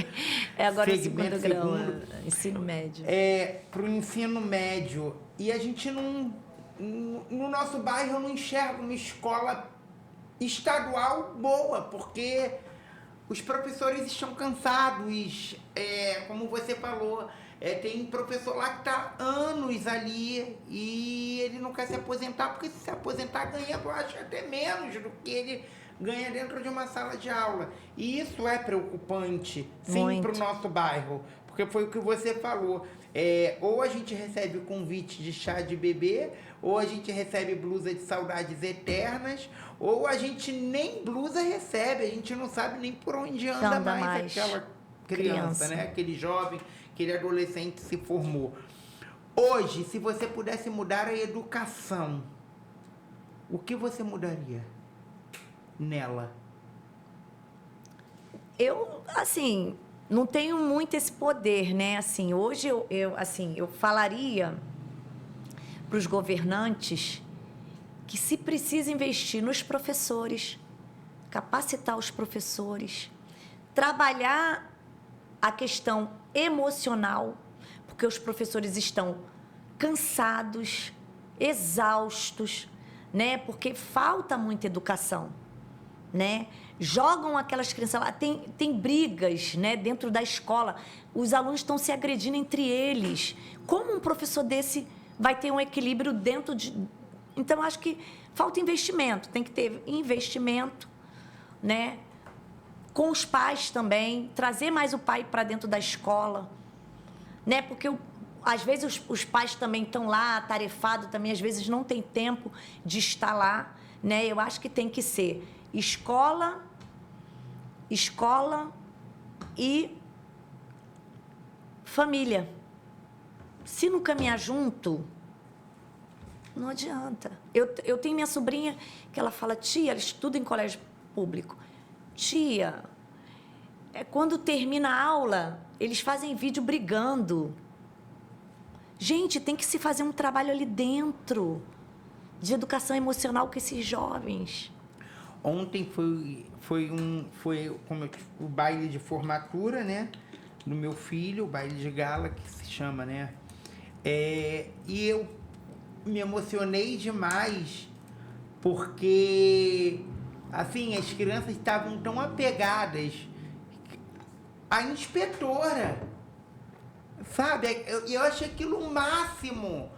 agora o segundo grau, ensino médio. Pro ensino médio. E a gente não... No nosso bairro eu não enxergo uma escola estadual boa, porque os professores estão cansados, como você falou, tem professor lá que está anos ali e ele não quer se aposentar, porque se aposentar ganha, eu acho, até menos do que ele ganha dentro de uma sala de aula. E isso é preocupante, sim, para o nosso bairro, porque foi o que você falou. Ou a gente recebe convite de chá de bebê, ou a gente recebe blusa de saudades eternas, ou a gente nem blusa recebe, a gente não sabe nem por onde anda mais aquela criança, né? Aquele jovem, aquele adolescente se formou. Hoje, se você pudesse mudar a educação, o que você mudaria nela? Eu, assim, não tenho muito esse poder, né? Assim, hoje eu falaria para os governantes que se precisa investir nos professores, capacitar os professores, trabalhar a questão emocional, porque os professores estão cansados, exaustos, né? Porque falta muita educação, né? Jogam aquelas crianças lá, tem brigas, né, dentro da escola, os alunos estão se agredindo entre eles. Como um professor desse vai ter um equilíbrio dentro de... Então, acho que falta investimento, tem que ter investimento, né, com os pais também, trazer mais o pai para dentro da escola, né, porque às vezes os pais também estão lá, atarefados também, às vezes não tem tempo de estar lá, né, eu acho que tem que ser escola e família. Se não caminhar junto, não adianta. Eu tenho minha sobrinha que ela fala, tia, ela estuda em colégio público. Tia, quando termina a aula, eles fazem vídeo brigando. Gente, tem que se fazer um trabalho ali dentro de educação emocional com esses jovens. Ontem foi como o baile de formatura, né, do meu filho, o baile de gala, que se chama, né? E eu me emocionei demais, porque, assim, as crianças estavam tão apegadas à inspetora, sabe? Eu achei aquilo o máximo.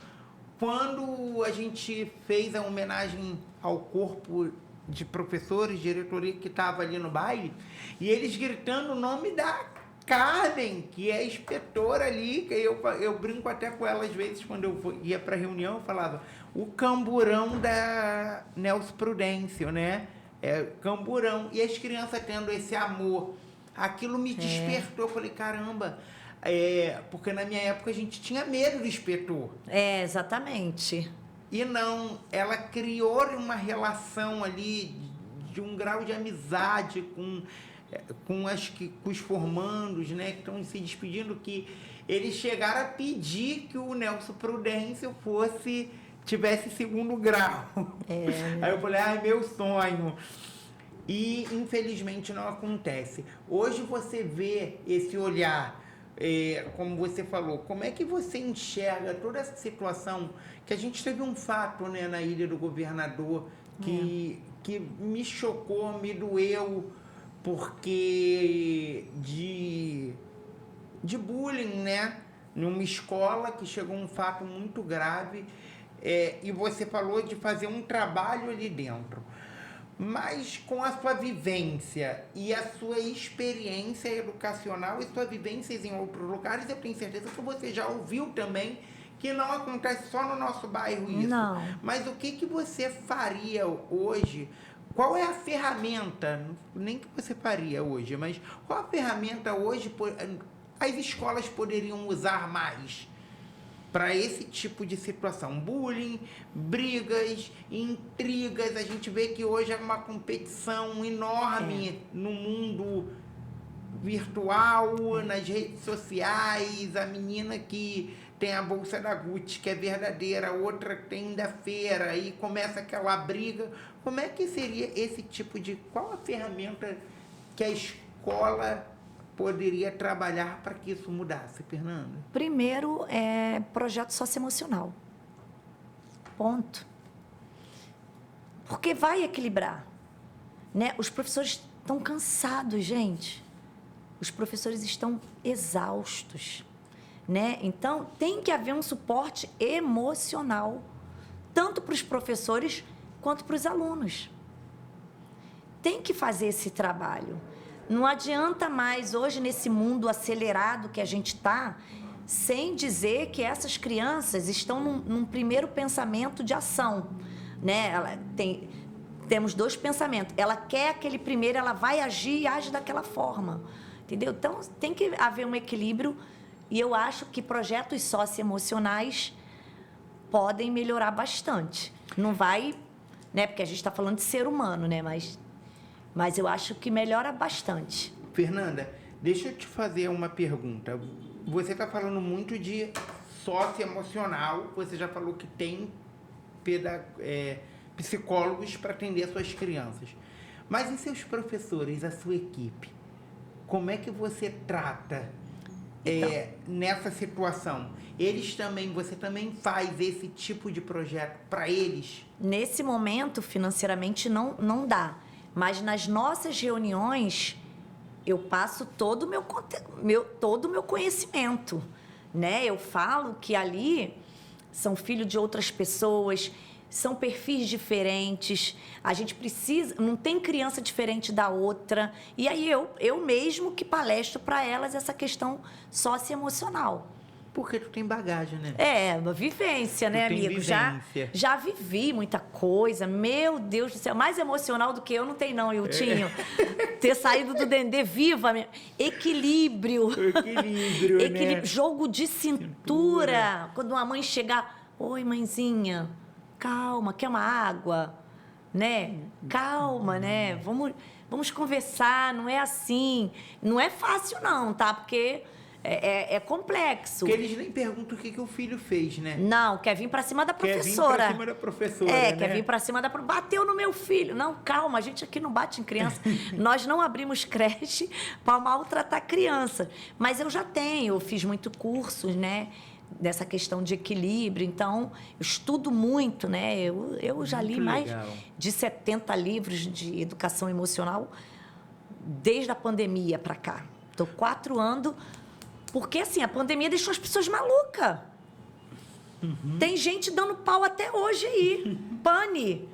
Quando a gente fez a homenagem ao corpo de professores, diretoria que estava ali no baile, e eles gritando o nome da Carmen, que é inspetora ali, que eu brinco até com ela às vezes, quando eu ia para reunião, eu falava, o camburão da Nelson Prudêncio, né? Camburão. E as crianças tendo esse amor, aquilo me despertou, eu falei, caramba, porque na minha época a gente tinha medo do inspetor. Exatamente. E não, ela criou uma relação ali de um grau de amizade com os formandos, né, que estão se despedindo, que eles chegaram a pedir que o Nelson Prudêncio tivesse segundo grau. Aí eu falei, meu sonho. E, infelizmente, não acontece. Hoje você vê esse olhar, como você falou, como é que você enxerga toda essa situação, que a gente teve um fato, né, na Ilha do Governador, que me chocou, me doeu, porque de bullying, né, numa escola que chegou um fato muito grave, e você falou de fazer um trabalho ali dentro. Mas com a sua vivência e a sua experiência educacional e suas vivências em outros lugares, eu tenho certeza que você já ouviu também que não acontece só no nosso bairro isso. Não. Mas o que você faria hoje? Qual é a ferramenta, nem que você faria hoje, mas qual a ferramenta hoje as escolas poderiam usar mais para esse tipo de situação? Bullying, brigas, intrigas. A gente vê que hoje é uma competição enorme no mundo virtual, nas redes sociais. A menina que tem a bolsa da Gucci, que é verdadeira, a outra tem da feira, e começa aquela briga. Como é que seria esse tipo de... Qual a ferramenta que a escola poderia trabalhar para que isso mudasse, Fernanda? Primeiro, projeto socioemocional. Ponto. Porque vai equilibrar, né? Os professores estão cansados, gente. Os professores estão exaustos, né? Então, tem que haver um suporte emocional, tanto para os professores quanto para os alunos. Tem que fazer esse trabalho. Não adianta mais, hoje, nesse mundo acelerado que a gente está, sem dizer que essas crianças estão num primeiro pensamento de ação, né? Temos dois pensamentos. Ela quer aquele primeiro, ela vai agir e age daquela forma, entendeu? Então, tem que haver um equilíbrio, e eu acho que projetos socioemocionais podem melhorar bastante. Não vai, né? Porque a gente está falando de ser humano, né? Mas eu acho que melhora bastante. Fernanda, deixa eu te fazer uma pergunta. Você está falando muito de socioemocional, você já falou que tem psicólogos para atender as suas crianças. Mas e seus professores, a sua equipe? Como é que você trata nessa situação? Você também faz esse tipo de projeto para eles? Nesse momento, financeiramente, não dá. Mas nas nossas reuniões, eu passo todo o meu conhecimento, né? Eu falo que ali são filhos de outras pessoas, são perfis diferentes, a gente precisa, não tem criança diferente da outra. E aí eu mesmo que palestro para elas essa questão socioemocional. Porque tu tem bagagem, né? Uma vivência, né, amigo? Vivência. Já vivi muita coisa. Meu Deus do céu, mais emocional do que eu não tem não, Iltinho. Ter saído do Dendê viva. Equilíbrio. Equilíbrio, né? Jogo de cintura. Quando uma mãe chegar, oi, mãezinha, calma, quer uma água? Né? Calma, né? Vamos conversar, não é assim. Não é fácil não, tá? Porque... É complexo. Porque eles nem perguntam o que o filho fez, né? Não, quer vir pra cima da professora. Quer vir pra cima da professora, né? Quer vir pra cima da... Bateu no meu filho. Não, calma, a gente aqui não bate em criança. Nós não abrimos creche para maltratar criança. Mas eu fiz muito cursos, né? Dessa questão de equilíbrio. Então, eu estudo muito, né? Eu já li mais de 70 livros de educação emocional desde a pandemia para cá. Estou 4 anos... Porque, assim, a pandemia deixou as pessoas malucas. Tem gente dando pau até hoje aí. Pane.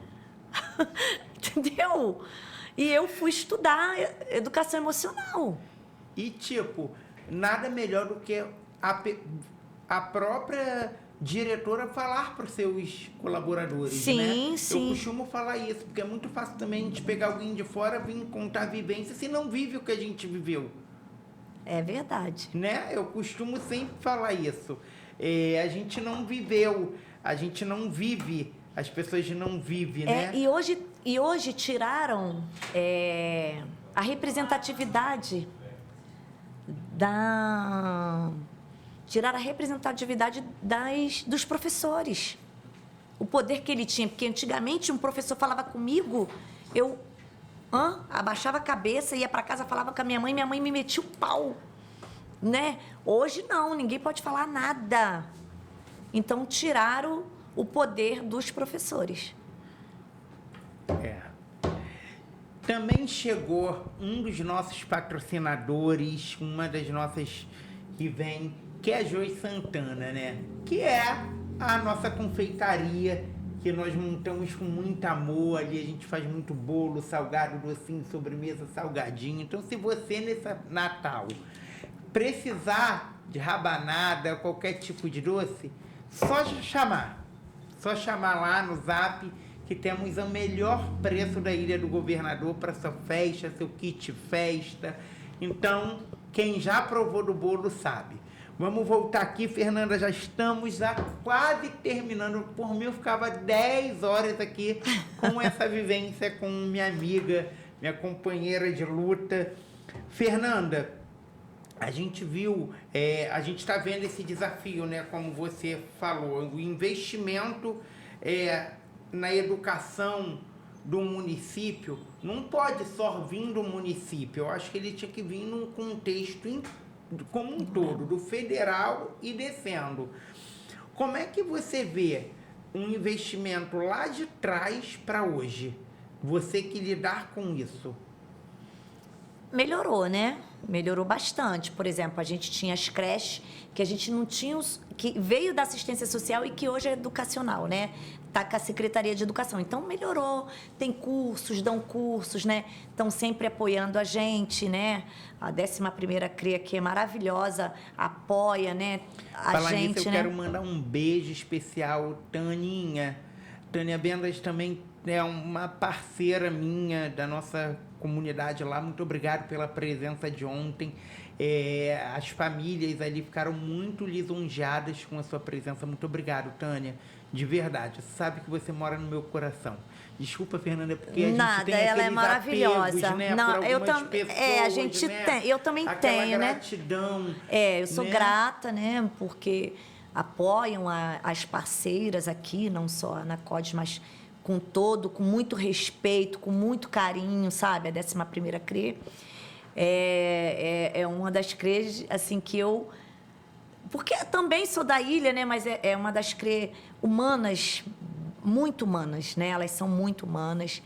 Entendeu? E eu fui estudar educação emocional. E, nada melhor do que a própria diretora falar para os seus colaboradores, sim, né? Sim. Eu costumo falar isso, porque é muito fácil também a gente pegar alguém de fora, vir contar a vivência, se não vive o que a gente viveu. É verdade. Né? Eu costumo sempre falar isso. A gente não viveu a gente não vive, as pessoas não vivem, né? E hoje tiraram a representatividade dos professores. O poder que ele tinha, porque antigamente um professor falava comigo, eu abaixava a cabeça, ia para casa, falava com a minha mãe me metia o pau, né? Hoje não, ninguém pode falar nada. Então tiraram o poder dos professores. Também chegou um dos nossos patrocinadores, uma das nossas que vem, que é a Joy Santana, né? Que é a nossa confeitaria, que nós montamos com muito amor ali, a gente faz muito bolo, salgado, docinho, sobremesa, salgadinho. Então, se você nesse Natal precisar de rabanada, qualquer tipo de doce, só chamar lá no Zap, que temos o melhor preço da Ilha do Governador para sua festa, seu kit festa. Então, quem já provou do bolo sabe. Vamos voltar aqui, Fernanda, já estamos quase terminando. Por mim, eu ficava 10 horas aqui com essa vivência com minha amiga, minha companheira de luta. Fernanda, a gente viu, a gente está vendo esse desafio, né? Como você falou, o investimento na educação do município não pode só vir do município. Eu acho que ele tinha que vir num contexto como um todo, do federal e descendo. Como é que você vê um investimento lá de trás para hoje? Você que lidar com isso? Melhorou, né? Melhorou bastante. Por exemplo, a gente tinha as creches que a gente não tinha, que veio da assistência social e que hoje é educacional, né? Está com a Secretaria de Educação. Então, melhorou. Tem cursos, dão cursos, né? Estão sempre apoiando a gente, né? A 11ª CREA, que é maravilhosa, apoia, né? Falar nisso, eu quero mandar um beijo especial, Taninha. Tânia Bendas também é uma parceira minha da nossa comunidade lá. Muito obrigado pela presença de ontem. As famílias ali ficaram muito lisonjeadas com a sua presença. Muito obrigado, Tânia. De verdade. Você sabe que você mora no meu coração. Desculpa, Fernanda, porque a gente tem ela é maravilhosa. Apegos, né, não, por eu pessoas, a gente né? tem, eu também tenho, né? Gratidão. Eu sou grata, né? Porque apoiam as parceiras aqui, não só a ANACODES, mas com muito respeito, com muito carinho, sabe? A 11ª CRE é uma das CREs, assim, que eu... Porque eu também sou da ilha, né? Mas é uma das CRE humanas, muito humanas, né? Elas são muito humanas.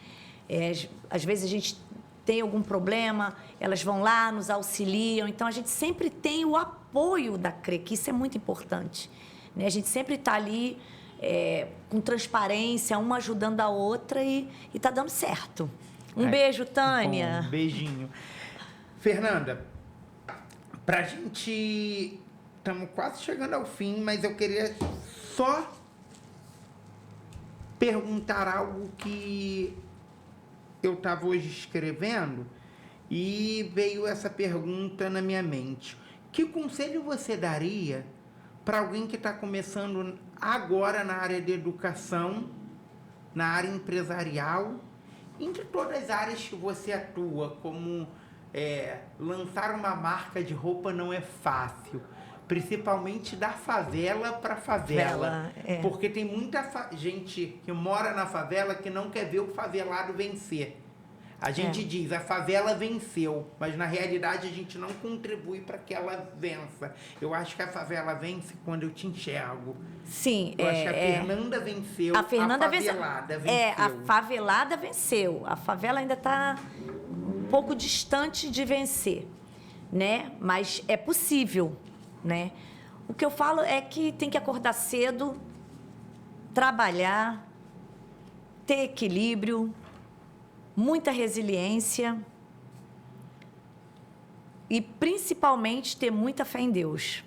Às vezes a gente tem algum problema, elas vão lá, nos auxiliam. Então, a gente sempre tem o apoio da CRE, que isso é muito importante, né? A gente sempre está ali com transparência, uma ajudando a outra e está dando certo. Um beijo, Tânia. Bom, um beijinho. Fernanda, pra gente... Estamos quase chegando ao fim, mas eu queria só perguntar algo que eu estava hoje escrevendo e veio essa pergunta na minha mente. Que conselho você daria para alguém que está começando agora na área de educação, na área empresarial, entre todas as áreas que você atua, como lançar uma marca de roupa não é fácil, principalmente da favela para favela, porque tem muita gente que mora na favela que não quer ver o favelado vencer. A gente diz, a favela venceu, mas na realidade a gente não contribui para que ela vença. Eu acho que a favela vence quando eu te enxergo. Sim. Eu acho que a Fernanda venceu, a favelada venceu. A favelada venceu. A favela ainda está um pouco distante de vencer, né? Mas é possível, né? O que eu falo é que tem que acordar cedo, trabalhar, ter equilíbrio, muita resiliência e, principalmente, ter muita fé em Deus,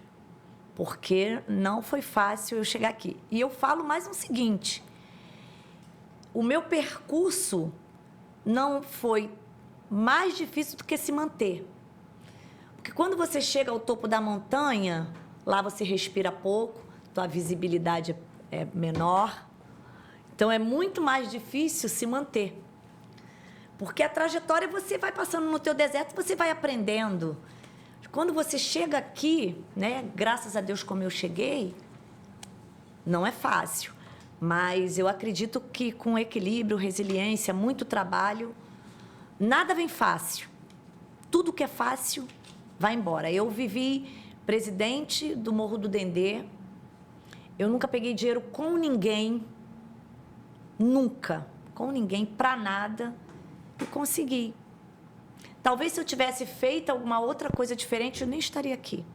porque não foi fácil eu chegar aqui. E eu falo mais o seguinte, o meu percurso não foi mais difícil do que se manter. Porque quando você chega ao topo da montanha, lá você respira pouco, tua visibilidade é menor. Então, é muito mais difícil se manter. Porque a trajetória, você vai passando no teu deserto, você vai aprendendo. Quando você chega aqui, né, graças a Deus como eu cheguei, não é fácil. Mas eu acredito que com equilíbrio, resiliência, muito trabalho, nada vem fácil. Tudo que é fácil vai embora. Eu vivi presidente do Morro do Dendê. Eu nunca peguei dinheiro com ninguém. Nunca. Com ninguém, para nada. E consegui. Talvez se eu tivesse feito alguma outra coisa diferente, eu nem estaria aqui.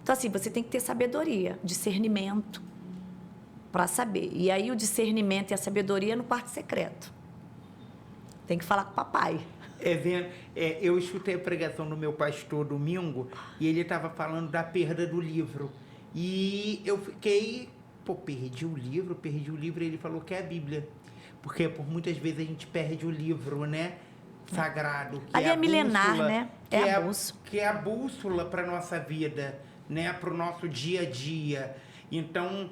Então, assim, você tem que ter sabedoria, discernimento, para saber. E aí, o discernimento e a sabedoria no quarto secreto. Tem que falar com o papai. Eu escutei a pregação do meu pastor domingo e ele estava falando da perda do livro. E eu fiquei, perdi o livro. E ele falou que é a Bíblia. Porque por muitas vezes a gente perde o livro, né? Sagrado. Que ali é milenar, bússola, né? Que é a bússola para a nossa vida, né? Para o nosso dia a dia. Então,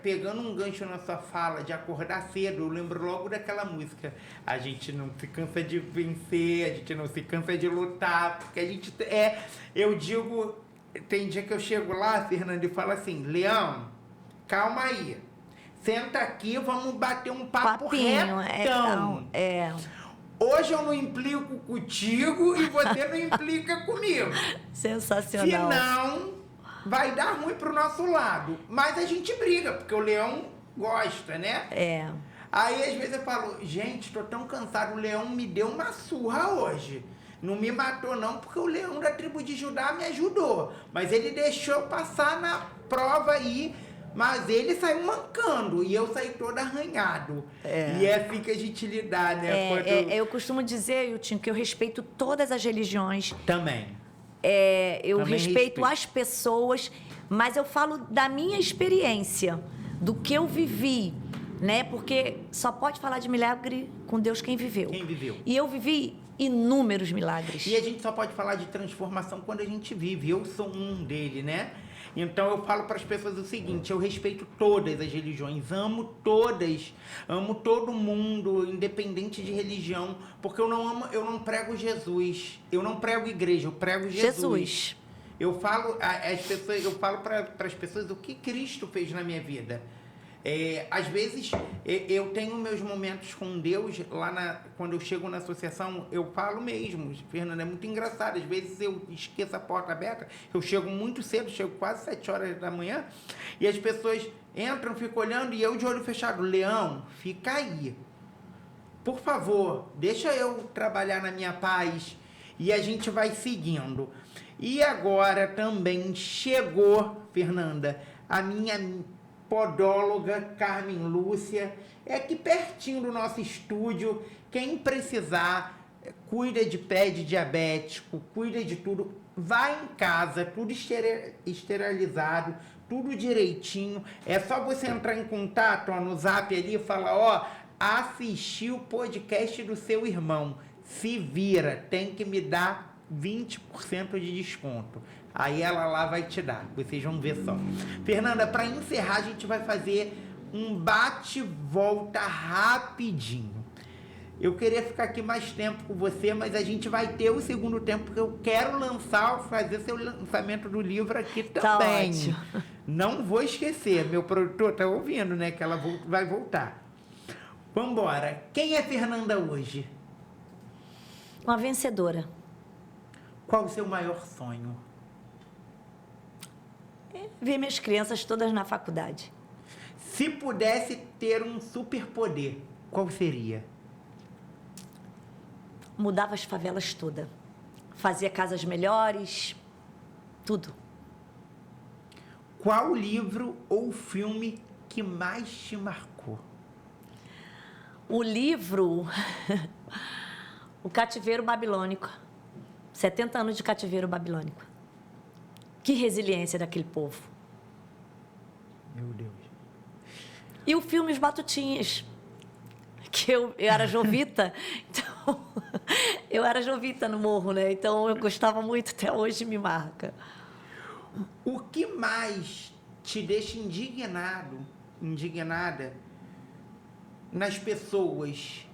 pegando um gancho na sua fala de acordar cedo, eu lembro logo daquela música. A gente não se cansa de vencer, a gente não se cansa de lutar, porque a gente eu digo, tem dia que eu chego lá, Fernanda, e falo assim, Leão, calma aí, senta aqui, vamos bater um papo Papinho, retão. Hoje eu não implico contigo e você não implica comigo. Sensacional. Senão, vai dar ruim pro nosso lado. Mas a gente briga, porque o leão gosta, né? Aí, às vezes, eu falo, gente, tô tão cansado, o leão me deu uma surra hoje. Não me matou, não, porque o leão da tribo de Judá me ajudou. Mas ele deixou eu passar na prova aí, mas ele saiu mancando e eu saí todo arranhado. E é assim que a gente lidar, né? Eu costumo dizer, Yutinho, que eu respeito todas as religiões. Também. Eu Também respeito as pessoas, mas eu falo da minha experiência, do que eu vivi, né? Porque só pode falar de milagre com Deus quem viveu. Quem viveu. E eu vivi inúmeros milagres. E a gente só pode falar de transformação quando a gente vive. Eu sou um dele, né? Então eu falo para as pessoas o seguinte, eu respeito todas as religiões, amo todas, amo todo mundo, independente de religião, porque eu não prego Jesus, eu não prego igreja, eu prego Jesus. Eu falo para as pessoas o que Cristo fez na minha vida. Às vezes eu tenho meus momentos com Deus quando eu chego na associação, eu falo mesmo, Fernanda, é muito engraçado, às vezes eu esqueço a porta aberta, eu chego muito cedo, chego quase 7 horas da manhã, e as pessoas entram, ficam olhando, e eu de olho fechado, Leão, fica aí, por favor, deixa eu trabalhar na minha paz, e a gente vai seguindo. E agora também chegou, Fernanda, a minha podóloga Carmen Lúcia, é aqui pertinho do nosso estúdio. Quem precisar, cuida de pé de diabético, cuida de tudo, vai em casa, tudo esterilizado, tudo direitinho. É só você entrar em contato no Zap ali e falar, assisti o podcast do seu irmão, se vira, tem que me dar 20% de desconto. Aí ela lá vai te dar, vocês vão ver só. Fernanda, para encerrar, a gente vai fazer um bate-volta rapidinho. Eu queria ficar aqui mais tempo com você, mas a gente vai ter o segundo tempo, porque eu quero fazer seu lançamento do livro aqui também. Tá ótimo. Não vou esquecer, meu produtor tá ouvindo, né, que ela vai voltar. Vambora. Quem é Fernanda hoje? Uma vencedora. Qual o seu maior sonho? Ver minhas crianças todas na faculdade. Se pudesse ter um superpoder, qual seria? Mudava as favelas todas. Fazia casas melhores, tudo. Qual livro ou filme que mais te marcou? O livro O Cativeiro Babilônico. 70 anos de cativeiro babilônico. Que resiliência daquele povo. Meu Deus. E o filme Os Batutinhas, que eu era jovita, então eu era jovita no morro, né? Então eu gostava muito, até hoje me marca. O que mais te deixa indignado indignada nas pessoas.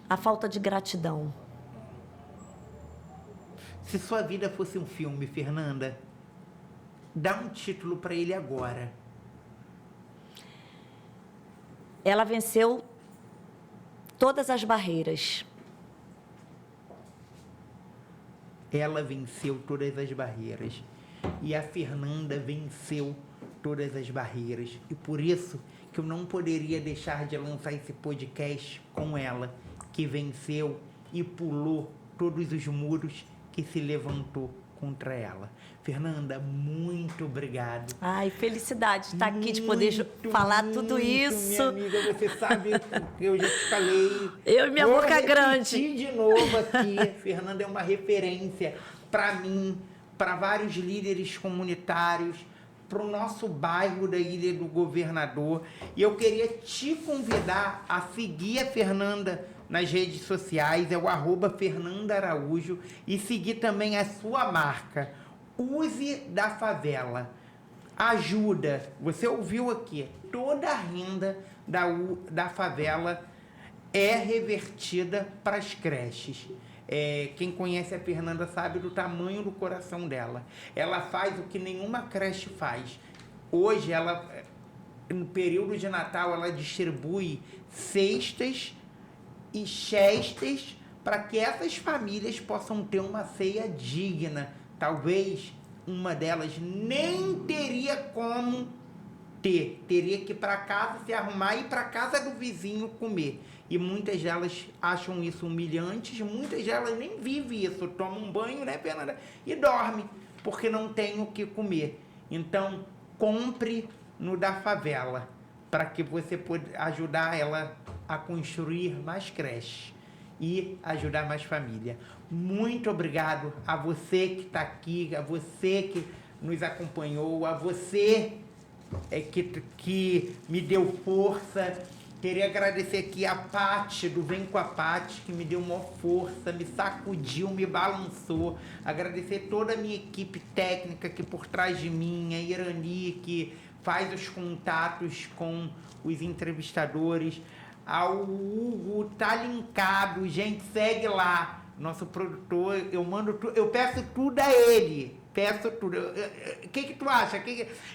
A falta de gratidão. Se sua vida fosse um filme, Fernanda, dá um título para ele agora. Ela venceu todas as barreiras. Ela venceu todas as barreiras. E a Fernanda venceu todas as barreiras. E por isso que eu não poderia deixar de lançar esse podcast com ela, que venceu e pulou todos os muros que se levantou contra ela. Fernanda, muito obrigado. Ai, felicidade de estar aqui, de poder falar tudo isso. Minha amiga, você sabe que eu já te falei. Eu e minha boca grande. Vou repetir de novo aqui. Fernanda é uma referência para mim, para vários líderes comunitários, para o nosso bairro da Ilha do Governador. E eu queria te convidar a seguir a Fernanda nas redes sociais, é o @Fernanda Araújo, e seguir também a sua marca, Use da Favela. Ajuda, você ouviu aqui, toda a renda da favela é revertida para as creches. Quem conhece a Fernanda sabe do tamanho do coração dela. Ela faz o que nenhuma creche faz. Hoje, no período de Natal, ela distribui cestas e cestas para que essas famílias possam ter uma ceia digna. Talvez uma delas nem teria como ter. Teria que ir para casa se arrumar e ir para casa do vizinho comer. E muitas delas acham isso humilhante, muitas delas nem vivem isso, tomam um banho, né, Fernanda? E dorme, porque não tem o que comer. Então, compre no da favela, para que você possa ajudar ela a construir mais creches e ajudar mais família. Muito obrigado a você que está aqui, a você que nos acompanhou, a você que me deu força. Queria agradecer aqui a Paty, do Vem com a Paty, que me deu uma força, me sacudiu, me balançou. Agradecer toda a minha equipe técnica aqui por trás de mim, a Irani, que faz os contatos com os entrevistadores, ao Hugo, tá linkado, gente, segue lá, nosso produtor, eu peço tudo a ele, peço tudo. O que tu acha?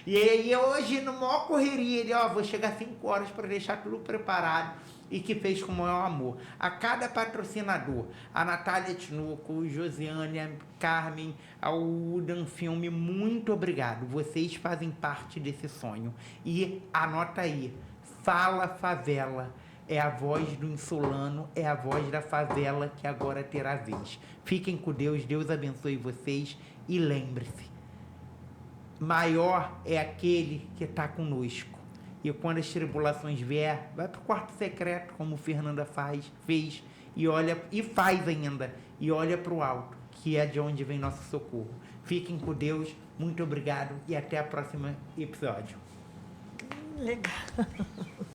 E aí hoje, no maior correria, ele, vou chegar 5 horas para deixar tudo preparado, e que fez com o maior amor. A cada patrocinador, a Natália Tinoco, Josiane, a Carmen, ao Udan Filme, muito obrigado. Vocês fazem parte desse sonho. E anota aí, Fala Favela. É a voz do insulano, é a voz da favela que agora terá vez. Fiquem com Deus, Deus abençoe vocês e lembre-se, maior é aquele que está conosco. E quando as tribulações vier, vai para o quarto secreto, como Fernanda fez, e olha, e faz ainda, e olha para o alto, que é de onde vem nosso socorro. Fiquem com Deus, muito obrigado e até o próximo episódio. Legal.